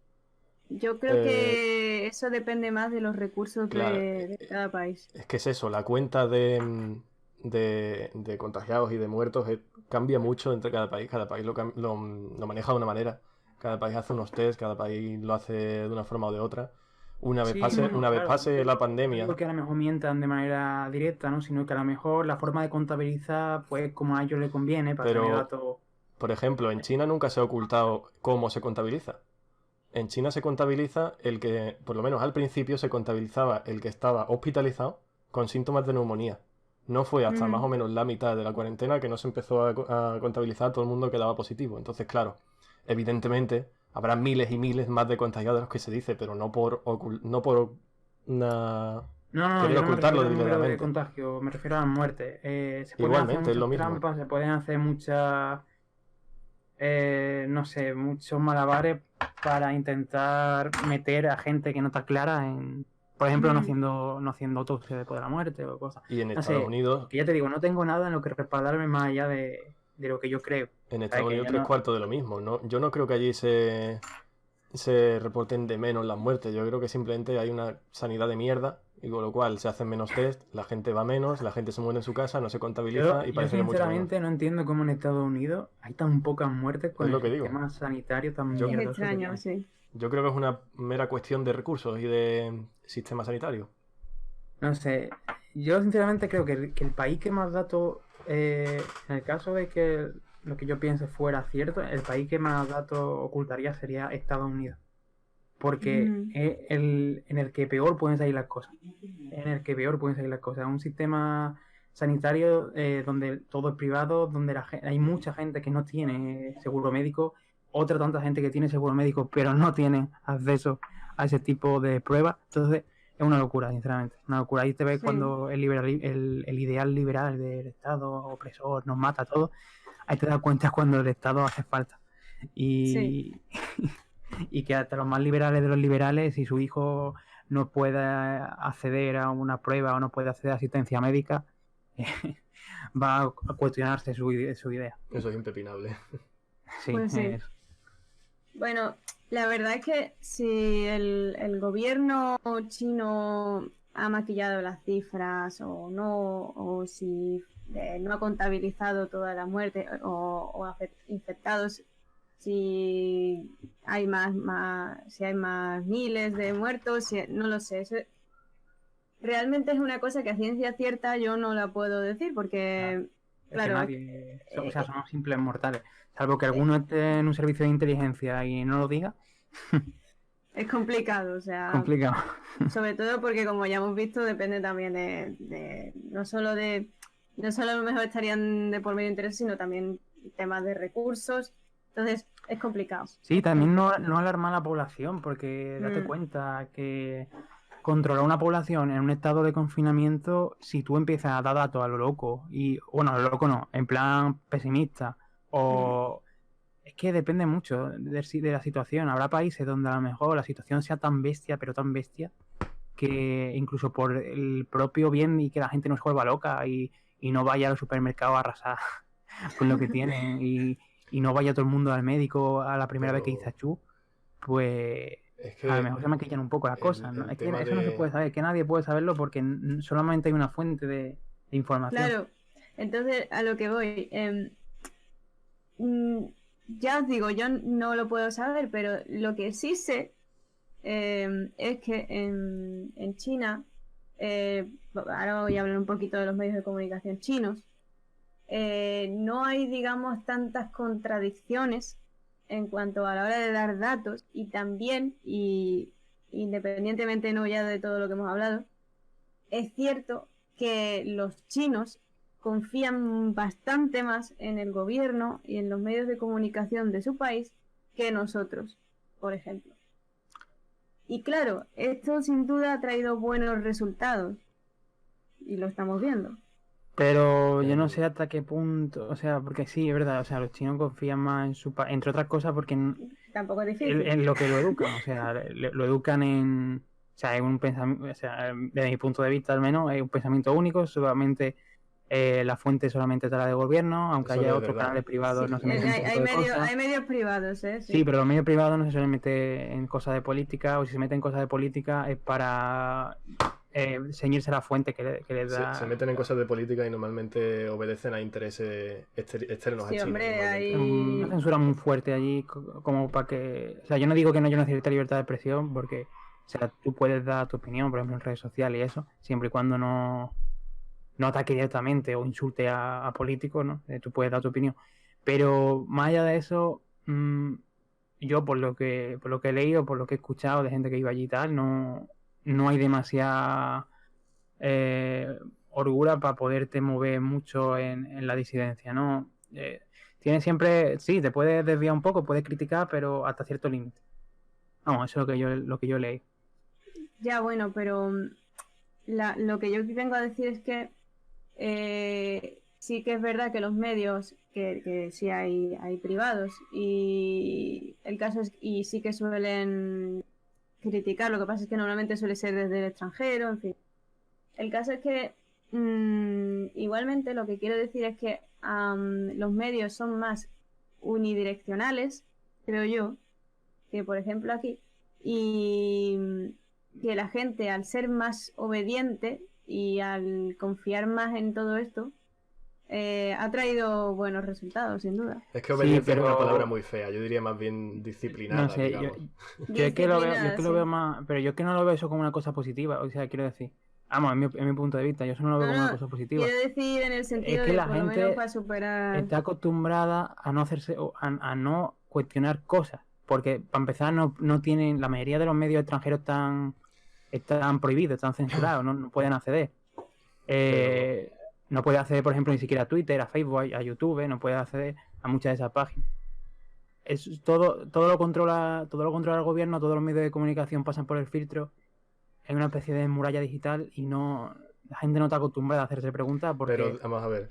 Yo creo que eso depende más de los recursos de cada país. Es que es eso, la cuenta de contagiados y de muertos cambia mucho entre cada país. Cada país lo maneja de una manera. Cada país hace unos test, cada país lo hace de una forma o de otra. Una vez pase la pandemia. No porque a lo mejor mientan de manera directa, ¿no? Sino que a lo mejor la forma de contabilizar, pues como a ellos les conviene para tener datos. Por ejemplo, en China nunca se ha ocultado cómo se contabiliza. En China se contabiliza el que, por lo menos al principio, se contabilizaba el que estaba hospitalizado con síntomas de neumonía. No fue hasta más o menos la mitad de la cuarentena que no se empezó a contabilizar a todo el mundo que daba positivo. Entonces, claro, evidentemente habrá miles y miles más de contagiados de los que se dice, pero no por una... No, yo no me refiero al número de contagio, me refiero a las muertes. Igualmente, es lo mismo. Se pueden hacer muchas... muchos malabares para intentar meter a gente que no está clara en... Por ejemplo, no haciendo autopsia después de la muerte o cosas. Y en Estados Unidos... Que ya te digo, no tengo nada en lo que respaldarme más allá de lo que yo creo. En Estados Unidos 3/4 de lo mismo. ¿No? Yo no creo que allí se reporten de menos las muertes. Yo creo que simplemente hay una sanidad de mierda y con lo cual se hacen menos test, la gente va menos, la gente se muere en su casa, no se contabiliza y parece que mucho menos. Sinceramente no entiendo cómo en Estados Unidos hay tan pocas muertes con el sistema sanitario tan mierdoso. Es extraño, sí. Yo creo que es una mera cuestión de recursos y de sistema sanitario. No sé, yo sinceramente creo que el país que más datos, en el caso de que lo que yo piense fuera cierto, el país que más datos ocultaría sería Estados Unidos. Porque es en el que peor pueden salir las cosas. En el que peor pueden salir las cosas. Un sistema sanitario donde todo es privado, donde hay mucha gente que no tiene seguro médico, otra tanta gente que tiene seguro médico, pero no tiene acceso a ese tipo de pruebas. Entonces, es una locura, sinceramente. Una locura. Ahí te ves cuando el ideal liberal del Estado opresor nos mata a todos. Ahí te das cuenta cuando el Estado hace falta. Y, y que hasta los más liberales de los liberales, si su hijo no puede acceder a una prueba o no puede acceder a asistencia médica, va a cuestionarse su idea. Eso es impepinable. Sí, pues sí. Bueno, la verdad es que si el gobierno chino ha maquillado las cifras o no, o si no ha contabilizado toda la muerte o infectados, si hay si hay más miles de muertos, no lo sé. Eso realmente es una cosa que a ciencia cierta yo no la puedo decir porque, claro, nadie, o sea, somos simples mortales. Salvo que alguno esté en un servicio de inteligencia y no lo diga. Es complicado, o sea. Complicado. Sobre todo porque, como ya hemos visto, depende también no solo a lo mejor estarían de por medio de interés, sino también temas de recursos. Entonces, es complicado. Sí, también no alarma a la población, porque date cuenta que controlar una población en un estado de confinamiento, si tú empiezas a dar datos a lo loco, bueno, a lo loco no, en plan pesimista, o es que depende mucho de la situación. Habrá países donde a lo mejor la situación sea tan bestia, pero tan bestia, que incluso por el propio bien y que la gente no se vuelva loca y no vaya al supermercado a arrasar con lo que tienen y no vaya todo el mundo al médico a la primera vez que dice achú, pues es que a lo mejor se maquillan un poco las cosas, ¿no? Es que eso no se puede saber, que nadie puede saberlo porque solamente hay una fuente de información. Claro, entonces a lo que voy, ya os digo, yo no lo puedo saber, pero lo que sí sé es que en China, ahora voy a hablar un poquito de los medios de comunicación chinos, no hay, digamos, tantas contradicciones en cuanto a la hora de dar datos y también, y independientemente no ya de todo lo que hemos hablado, es cierto que los chinos confían bastante más en el gobierno y en los medios de comunicación de su país que nosotros, por ejemplo. Y claro, esto sin duda ha traído buenos resultados y lo estamos viendo. Pero yo no sé hasta qué punto, o sea, porque sí, es verdad, o sea, los chinos confían más en su país, entre otras cosas porque tampoco es difícil. En lo que lo educan, o sea, lo educan en, o sea, es un pensamiento, o sea, desde mi punto de vista al menos, es un pensamiento único, solamente la fuente solamente está la del gobierno, aunque Eso haya es otros verdad. canales privados, Sí, no se meten en ese tipo de cosas. hay medios privados, ¿eh? Sí, pero los medios privados no se suelen meter en cosas de política, o si se meten en cosas de política es para ceñirse a la fuente que les da. Se meten en cosas de política y normalmente obedecen a intereses externos a Sí, China. hombre, hay Una censura muy fuerte allí, como para que. O sea, yo no digo que no haya una cierta libertad de expresión, porque, o sea, tú puedes dar tu opinión, por ejemplo, en redes sociales y eso, siempre y cuando no ataque directamente o insulte a políticos, ¿no? Tú puedes dar tu opinión. Pero más allá de eso, yo por lo que he leído, por lo que he escuchado de gente que iba allí y tal, no hay demasiada holgura para poderte mover mucho en la disidencia, ¿no? Tienes siempre, sí, te puedes desviar un poco, puedes criticar, pero hasta cierto límite. Vamos, eso es lo que yo leí. Ya, bueno, pero lo que yo vengo a decir es que sí que es verdad que los medios, que sí hay privados, y el caso es, y sí que suelen criticar, lo que pasa es que normalmente suele ser desde el extranjero, en fin. El caso es que igualmente lo que quiero decir es que los medios son más unidireccionales, creo yo, que por ejemplo aquí, y que la gente al ser más obediente y al confiar más en todo esto, ha traído buenos resultados, sin duda. Es que obediencia Sí, es una palabra muy fea, yo diría más bien disciplinada, no sé, digamos. yo es que lo veo más, pero yo es que no lo veo eso como una cosa positiva, o sea, quiero decir, Vamos, en mi punto de vista, yo eso no lo veo como una cosa positiva. Quiero decir en el sentido que de la por lo gente menos para superar... está acostumbrada a no hacerse, a no cuestionar cosas. Porque, para empezar, no tienen, la mayoría de los medios extranjeros están prohibidos, están censurados, no pueden acceder. No puede acceder, por ejemplo, ni siquiera a Twitter, a Facebook, a YouTube, no puede acceder a muchas de esas páginas. Todo lo controla el gobierno, todos los medios de comunicación pasan por el filtro. Es una especie de muralla digital y la gente no está acostumbrada a hacerse preguntas porque... Pero vamos a ver,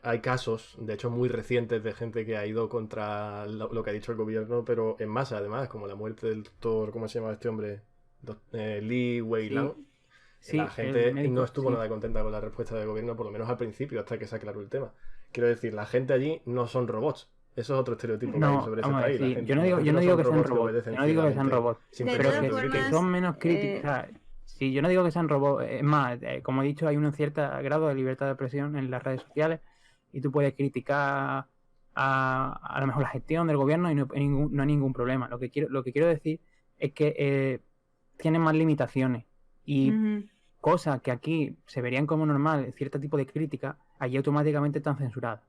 hay casos, de hecho muy recientes, de gente que ha ido contra lo que ha dicho el gobierno, pero en masa además, como la muerte del doctor, ¿cómo se llama este hombre? Li Weilang. Sí, la gente médico, no estuvo sí. nada contenta con la respuesta del gobierno, por lo menos al principio, hasta que se aclaró el tema. Quiero decir, la gente allí no son robots. Eso es otro estereotipo que hay sobre ese país. Sí. Gente, yo no digo que sean robots. obedecen Yo no digo que sean ciegamente, robots. sin De Pero todas pensamiento que crítico. son menos críticos. O sea, sí, yo no digo que sean robots. Es más, como he dicho, hay un cierto grado de libertad de expresión en las redes sociales y tú puedes criticar a lo mejor la gestión del gobierno y no hay ningún problema. Lo que quiero decir es que tienen más limitaciones y Ujú. cosas que aquí se verían como normal, cierto tipo de crítica, allí automáticamente están censuradas.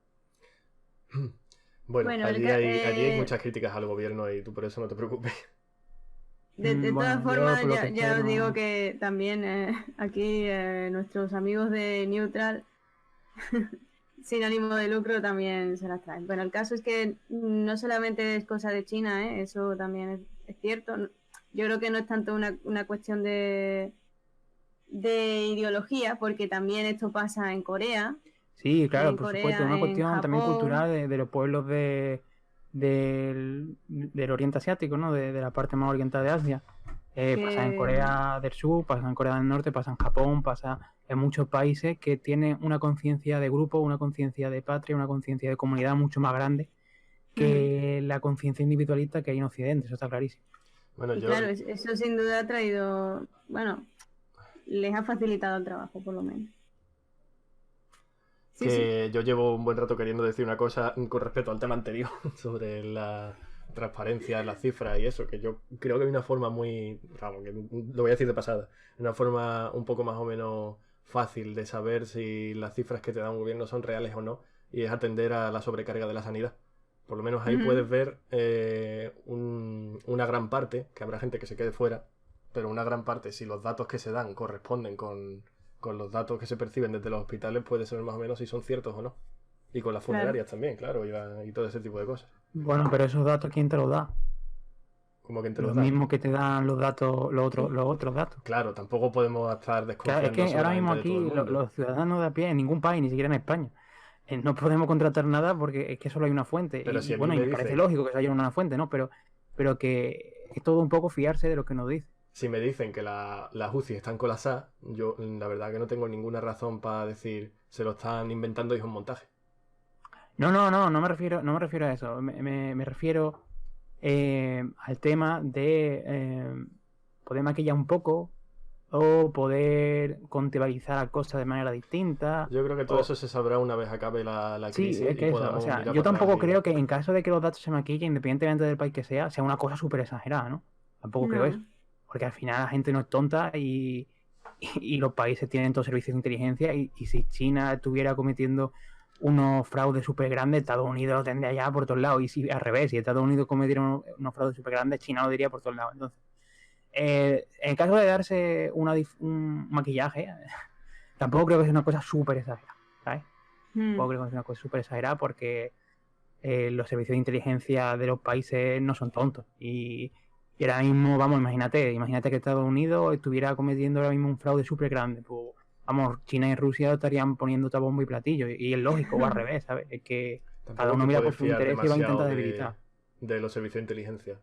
Bueno, Bueno, allí hay muchas críticas al gobierno y tú por eso no te preocupes. De Bueno, todas yo formas, por lo que ya sé, os no- digo que también aquí nuestros amigos de Neutral, sin ánimo de lucro, también se las traen. Bueno, el caso es que no solamente es cosa de China, eso también es cierto. Yo creo que no es tanto una cuestión de ideología, porque también esto pasa en Corea, Sí, claro, en por supuesto, Corea, una en cuestión también cultural Japón, de los pueblos del Oriente Asiático, ¿no? De la parte más oriental de Asia. Pasa en que Corea del Sur, pasa en Corea del Norte, pasa en Japón, pasa en muchos países que tienen una conciencia de grupo, una conciencia de patria, una conciencia de comunidad mucho más grande que la conciencia individualista que hay en Occidente, eso está clarísimo. Bueno, y claro, eso sin duda ha traído, bueno, les ha facilitado el trabajo, por lo menos. Sí, que yo llevo un buen rato queriendo decir una cosa con respecto al tema anterior sobre la transparencia en las cifras y eso, que yo creo que hay una forma muy, vamos, que lo voy a decir de pasada, una forma un poco más o menos fácil de saber si las cifras que te da un gobierno son reales o no, y es atender a la sobrecarga de la sanidad. Por lo menos ahí Ujú. puedes ver una gran parte, que habrá gente que se quede fuera, pero una gran parte, si los datos que se dan corresponden con los datos que se perciben desde los hospitales, puede saber más o menos si son ciertos o no. Y con las Claro. funerarias también, claro, y todo ese tipo de cosas. Bueno, pero esos datos, ¿quién te los da? Como que te Lo los dan. mismo que te dan los datos, los otros datos. Claro, tampoco podemos estar Claro, desconfiando es que ahora mismo solamente de todo aquí el mundo. los ciudadanos de a pie, en ningún país, ni siquiera en España, no podemos contratar nada porque es que solo hay una fuente. Pero Y si a mí bueno, y me me parece dicen- lógico que se haya una fuente, ¿no? Pero que es todo un poco fiarse de lo que nos dice. Si me dicen que las UCI están colapsadas, yo la verdad que no tengo ninguna razón para decir se lo están inventando y es un montaje. No me refiero a eso. Me refiero al tema de poder maquillar un poco o poder contextualizar las cosas de manera distinta. Yo creo que todo eso se sabrá una vez acabe la Sí, crisis es que y eso, o podamos sea, mirar yo para tampoco atrás y- creo que en caso de que los datos se maquillen, independientemente del país que sea una cosa súper exagerada, ¿no? Tampoco creo No. eso. Porque al final la gente no es tonta y los países tienen todos servicios de inteligencia y si China estuviera cometiendo unos fraudes súper grandes, Estados Unidos lo tendría ya por todos lados. Y si al revés, si Estados Unidos cometiera unos fraudes súper grandes, China lo diría por todos lados. Entonces, en caso de darse un maquillaje, tampoco creo que sea una cosa súper exagerada, ¿sabes? Tampoco creo que sea una cosa súper exagerada porque los servicios de inteligencia de los países no son tontos. Y ahora mismo, vamos, imagínate que Estados Unidos estuviera cometiendo ahora mismo un fraude súper grande. Pues, vamos, China y Rusia estarían poniendo a bombo y platillo. Y es lógico, o al revés, ¿sabes? Es que Tampoco cada uno te mira puedes por su fiar interés y va a demasiado intentar debilitar. de los servicios de inteligencia.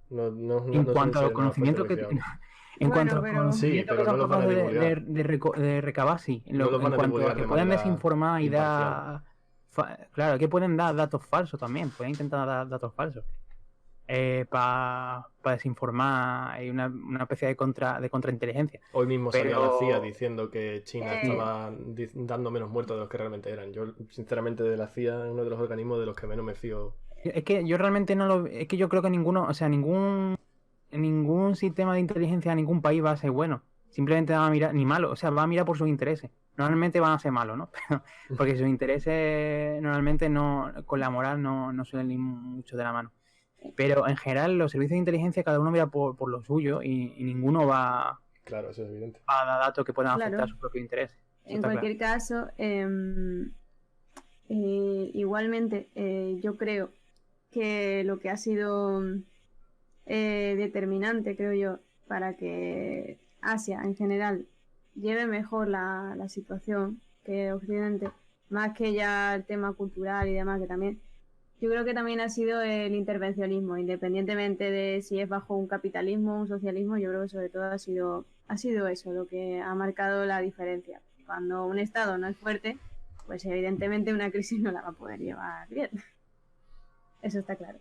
No En suelen cuanto a los ser nada conocimientos que... fuertes En Bueno, cuanto a los pero- conocimientos Sí, que pero son no los van a capaces divulgar. de recabar, sí. No los van a En cuanto divulgar a que de pueden manera desinformar y imparcial. dar... Claro, que pueden dar datos falsos también. Pueden intentar dar datos falsos. Para desinformar. Hay una especie de contrainteligencia. Hoy mismo salía Pero- la CIA diciendo que China Eh. estaba dando menos muertos de los que realmente eran. Yo, sinceramente, de la CIA es uno de los organismos de los que menos me fío. Es que yo realmente no lo... Es que yo creo que ningún sistema de inteligencia de ningún país va a ser bueno. simplemente van a mirar, ni malo, o sea, van a mirar por sus intereses. Normalmente van a ser malos, ¿no? Pero, porque sus intereses normalmente no, con la moral no suelen ir mucho de la mano. Pero en general los servicios de inteligencia cada uno mira por lo suyo y ninguno va Claro, eso es evidente. a dar datos que puedan Claro. afectar sus propios intereses. Eso En está cualquier caso, igualmente, yo creo que lo que ha sido determinante, creo yo, para que Asia en general lleve mejor la situación que Occidente, más que ya el tema cultural y demás, que también, yo creo que también ha sido el intervencionismo, independientemente de si es bajo un capitalismo o un socialismo, yo creo que sobre todo ha sido eso lo que ha marcado la diferencia. Cuando un Estado no es fuerte, pues evidentemente una crisis no la va a poder llevar bien. Eso está claro.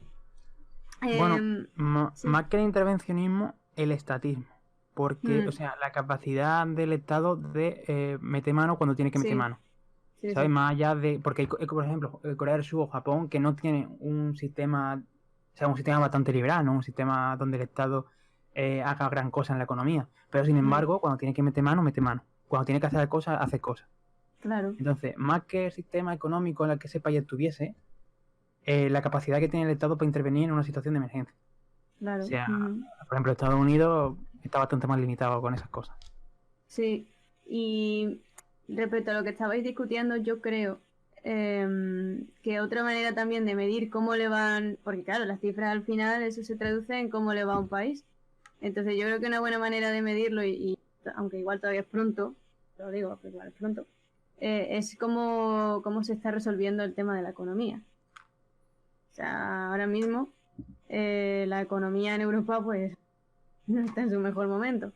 Bueno, Sí. más que el intervencionismo, el estatismo. Porque, o sea, la capacidad del Estado de meter mano cuando tiene que meter Sí. mano. Sí, ¿Sabes? sí. Más allá de. Porque, por ejemplo, Corea del Sur o Japón, que no tienen un sistema. O sea, un sistema bastante liberal, ¿no? Un sistema donde el Estado haga gran cosa en la economía. Pero sin embargo, cuando tiene que meter mano, mete mano. Cuando tiene que hacer cosas, hace cosas. Claro. Entonces, más que el sistema económico en el que ese país estuviese, la capacidad que tiene el Estado para intervenir en una situación de emergencia. Claro. O sea, por ejemplo, Estados Unidos está bastante más limitado con esas cosas. Sí, y respecto a lo que estabais discutiendo, yo creo que otra manera también de medir cómo le van, porque claro, las cifras al final eso se traduce en cómo le va a un país. Entonces yo creo que una buena manera de medirlo, y aunque igual todavía es pronto, lo digo, pero igual es pronto, es cómo se está resolviendo el tema de la economía. O sea, ahora mismo la economía en Europa pues no está en su mejor momento.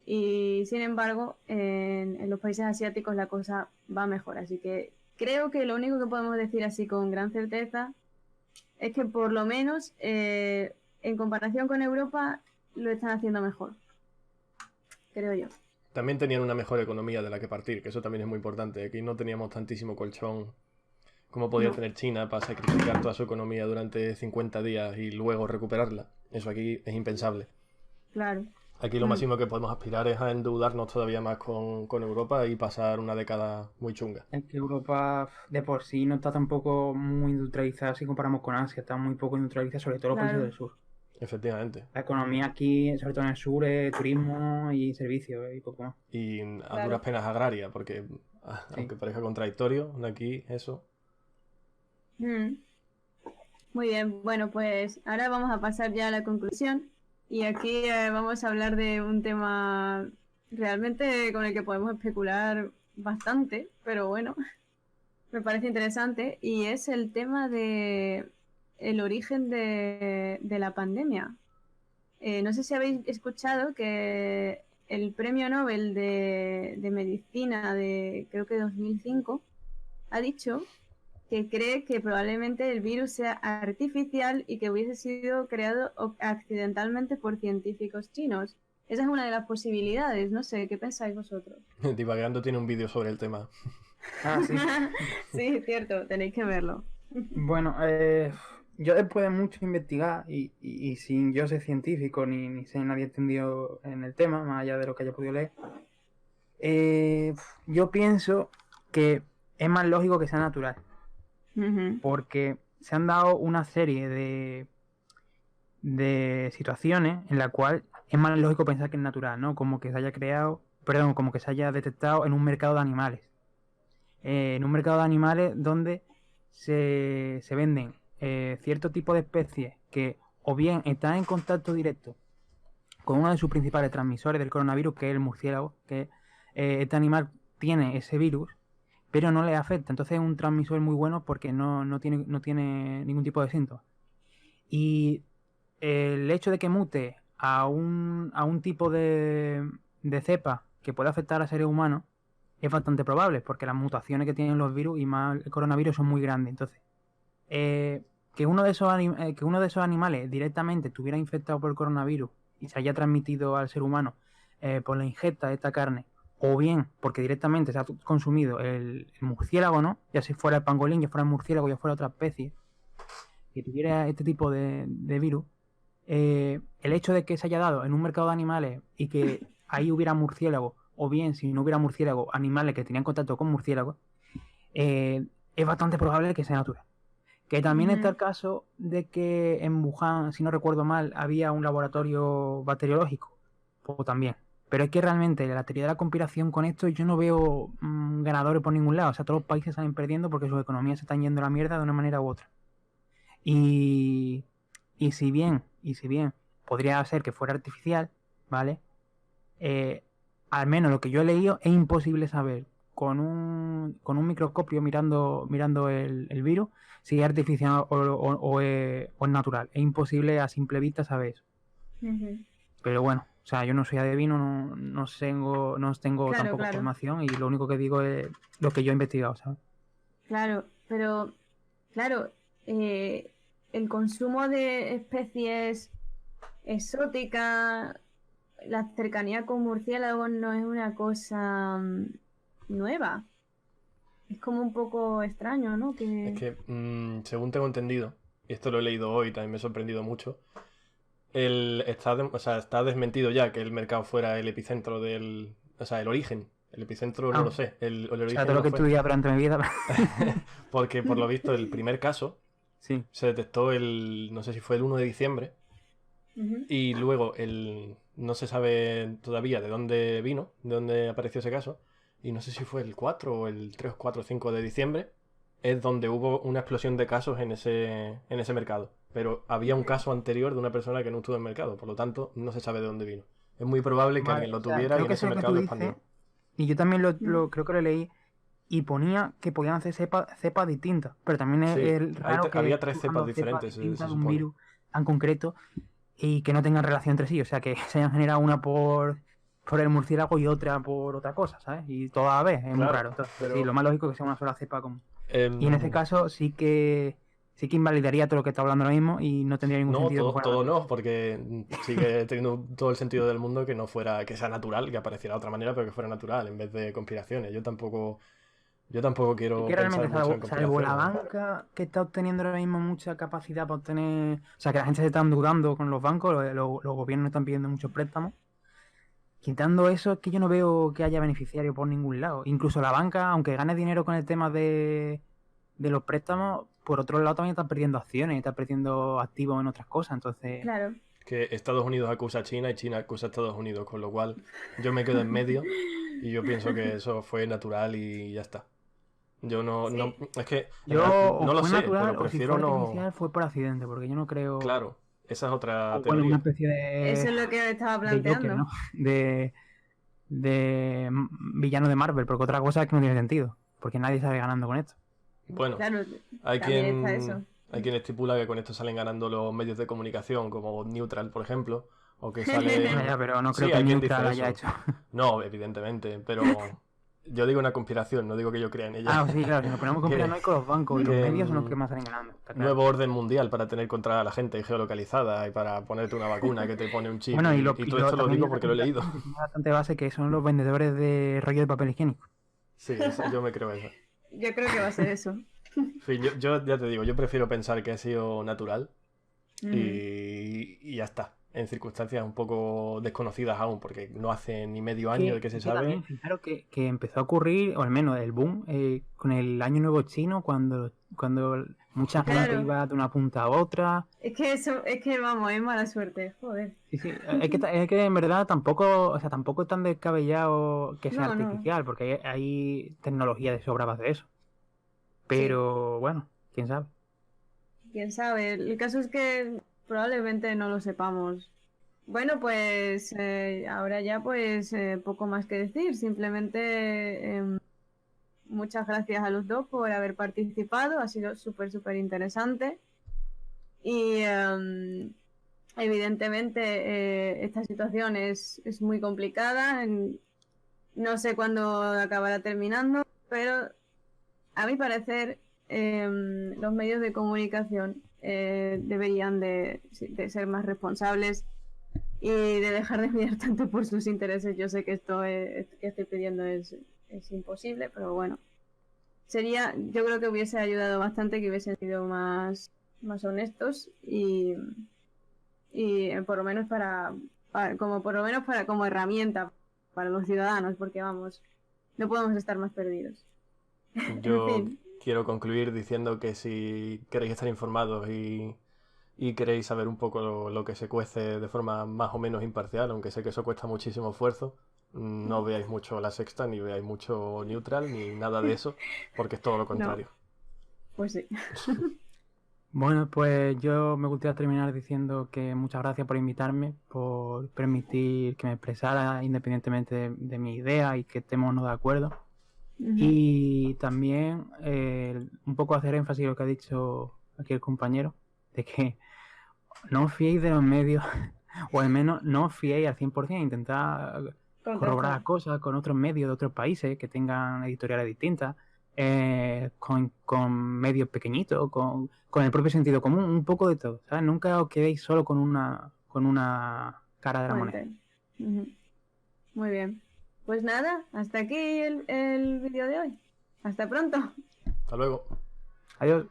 Y sin embargo, en los países asiáticos la cosa va mejor. Así que creo que lo único que podemos decir así con gran certeza es que por lo menos en comparación con Europa lo están haciendo mejor. Creo yo. También tenían una mejor economía de la que partir, que eso también es muy importante. Aquí no teníamos tantísimo colchón como podía tener China para sacrificar toda su economía durante 50 días y luego recuperarla. Eso aquí es impensable. Claro. Aquí lo máximo que podemos aspirar es a endeudarnos todavía más con Europa y pasar una década muy chunga. Es que Europa de por sí no está tampoco muy industrializada si comparamos con Asia, está muy poco industrializada, sobre todo los países del sur. Efectivamente. La economía aquí, sobre todo en el sur, es turismo y servicios y poco más. Y a duras penas agraria, porque aunque parezca contradictorio, aquí eso. Muy bien, bueno, pues ahora vamos a pasar ya a la conclusión. Y aquí vamos a hablar de un tema realmente con el que podemos especular bastante, pero bueno, me parece interesante. Y es el tema de el origen de la pandemia. No sé si habéis escuchado que el premio Nobel de medicina de creo que 2005 ha dicho que cree que probablemente el virus sea artificial y que hubiese sido creado accidentalmente por científicos chinos. Esa es una de las posibilidades, no sé, ¿qué pensáis vosotros? Divagando tiene un vídeo sobre el tema. Ah, sí. Sí, es cierto, tenéis que verlo. Bueno, yo después de mucho investigar y sin yo ser científico ni ser nadie entendido en el tema, más allá de lo que haya podido leer, yo pienso que es más lógico que sea natural. Porque se han dado una serie de situaciones en la cual es más lógico pensar que es natural, ¿no? Como que se haya como que se haya detectado en un mercado de animales. En un mercado de animales donde se venden cierto tipo de especies que o bien están en contacto directo con uno de sus principales transmisores del coronavirus, que es el murciélago, que este animal tiene ese virus, pero no le afecta. Entonces es un transmisor muy bueno porque no tiene ningún tipo de síntomas. Y el hecho de que mute a un tipo de cepa que puede afectar a seres humanos es bastante probable, porque las mutaciones que tienen los virus y más el coronavirus son muy grandes. Entonces, que uno de esos animales directamente estuviera infectado por el coronavirus y se haya transmitido al ser humano por la ingesta de esta carne, o bien porque directamente se ha consumido el murciélago, ¿no? Ya si fuera el pangolín, ya fuera el murciélago, ya fuera otra especie que tuviera este tipo de virus, el hecho de que se haya dado en un mercado de animales y que ahí hubiera murciélagos, o bien si no hubiera murciélagos, animales que tenían contacto con murciélagos, es bastante probable que sea natural. Que también está el caso de que en Wuhan, si no recuerdo mal, había un laboratorio bacteriológico. Pues también. Pero es que realmente la teoría de la conspiración con esto yo no veo ganadores por ningún lado. O sea, todos los países salen perdiendo porque sus economías se están yendo a la mierda de una manera u otra. Y si bien podría ser que fuera artificial, ¿vale? Al menos lo que yo he leído es imposible saber con un microscopio mirando el virus si es artificial o es natural. Es imposible a simple vista saber eso. Pero bueno, o sea, yo no soy adivino, no tengo tampoco formación y lo único que digo es lo que yo he investigado, ¿sabes? Claro, pero claro, el consumo de especies exóticas, la cercanía con murciélagos no es una cosa nueva. Es como un poco extraño, ¿no? Es que, según tengo entendido, y esto lo he leído hoy, también me ha sorprendido mucho, está desmentido ya que el mercado fuera el epicentro del... O sea, el origen. El epicentro no lo sé. El origen o sea, todo lo que fue. estudié durante mi vida. Porque por lo visto el primer caso sí. se detectó no sé si fue el 1 de diciembre. Y luego no se sabe todavía de dónde vino, de dónde apareció ese caso. Y no sé si fue el 4 o el 3, 4 o 5 de diciembre. Es donde hubo una explosión de casos en ese mercado. Pero había un caso anterior de una persona que no estuvo en el mercado. Por lo tanto, no se sabe de dónde vino. Es muy probable que alguien lo tuviera y en ese mercado lo expandió. Y yo también creo que lo leí. Y ponía que podían hacer cepas distintas. Pero también es raro que había 3 cepas diferentes, se de un virus tan concreto y que no tengan relación entre sí. O sea, que se hayan generado una por el murciélago y otra por otra cosa, ¿sabes? Y toda a la vez. Es muy raro. Entonces, pero... sí, lo más lógico es que sea una sola cepa común. Y en ese caso sí que invalidaría todo lo que está hablando ahora mismo y no tendría ningún sentido. No, todo no, porque sigue teniendo todo el sentido del mundo que no fuera, que sea natural, que apareciera de otra manera, pero que fuera natural, en vez de conspiraciones. Yo tampoco quiero que pensar realmente, mucho en conspiraciones. salvo la banca que está obteniendo ahora mismo mucha capacidad para obtener... O sea, que la gente se está endeudando con los bancos, los gobiernos están pidiendo muchos préstamos. Quitando eso, es que yo no veo que haya beneficiario por ningún lado. Incluso la banca, aunque gane dinero con el tema de los préstamos, por otro lado también está perdiendo acciones, está perdiendo activos en otras cosas, entonces... Claro. Que Estados Unidos acusa a China y China acusa a Estados Unidos, con lo cual yo me quedo en medio y yo pienso que eso fue natural y ya está. Yo no es que no lo sé, pero prefiero no... artificial fue por accidente, porque yo no creo... Claro, esa es otra teoría. Bueno, una especie de... Eso es lo que estaba planteando. De Joker, ¿no? De villano de Marvel, porque otra cosa es que no tiene sentido, porque nadie sale ganando con esto. Bueno, claro, hay quien estipula que con esto salen ganando los medios de comunicación, como Neutral, por ejemplo, o que sale... pero no creo que Neutral haya hecho. No, evidentemente, pero yo digo una conspiración, no digo que yo crea en ella. Sí, claro, si nos ponemos conspiranoicos, los bancos y los medios son los que más salen ganando. Claro. Nuevo orden mundial para tener contra la gente geolocalizada y para ponerte una vacuna que te pone un chip. Bueno, y todo esto lo digo porque lo he leído. Bastante base que son los vendedores de rollo de papel higiénico. Sí, yo me creo eso. Yo creo que va a ser eso. Sí, yo ya te digo, yo prefiero pensar que ha sido natural y ya está. En circunstancias un poco desconocidas aún, porque no hace ni medio año que se sabe. También, fijaros que empezó a ocurrir, o al menos el boom, con el Año Nuevo Chino, cuando mucha gente iba de una punta a otra. Es que vamos, es mala suerte, joder. Sí. Es que en verdad tampoco es tan descabellado que sea artificial, porque hay tecnología de sobra para hacer eso. Pero bueno, quién sabe. Quién sabe. El caso es que probablemente no lo sepamos. Bueno, pues ahora ya pues poco más que decir. Simplemente muchas gracias a los dos por haber participado. Ha sido súper interesante. Y evidentemente esta situación es muy complicada. No sé cuándo acabará terminando, pero a mi parecer los medios de comunicación deberían de ser más responsables y de dejar de mirar tanto por sus intereses. Yo sé que esto que estoy pidiendo es imposible, pero bueno, yo creo que hubiese ayudado bastante que hubiesen sido más honestos y por lo menos para como por lo menos como herramienta para los ciudadanos, porque vamos, no podemos estar más perdidos. En Yo fin, quiero concluir diciendo que si queréis estar informados y queréis saber un poco lo que se cuece de forma más o menos imparcial, aunque sé que eso cuesta muchísimo esfuerzo, no veáis mucho La Sexta, ni veáis mucho Neutral, ni nada de eso, porque es todo lo no, contrario. pues sí. Bueno, pues yo me gustaría terminar diciendo que muchas gracias por invitarme, por permitir que me expresara independientemente de mi idea y que estemos o no de acuerdo. Ujú. Y también un poco hacer énfasis en lo que ha dicho aquí el compañero, de que no os fiéis de los medios, o al menos no os fiéis al 100%, intentad corroborar cosas con otros medios de otros países que tengan editoriales distintas, con medios pequeñitos, con el propio sentido común, un poco de todo, ¿sabes? Nunca os quedéis solo con una cara de la moneda. Fuente. Ujú. Muy bien. Pues nada, hasta aquí el vídeo de hoy. Hasta pronto. Hasta luego. Adiós.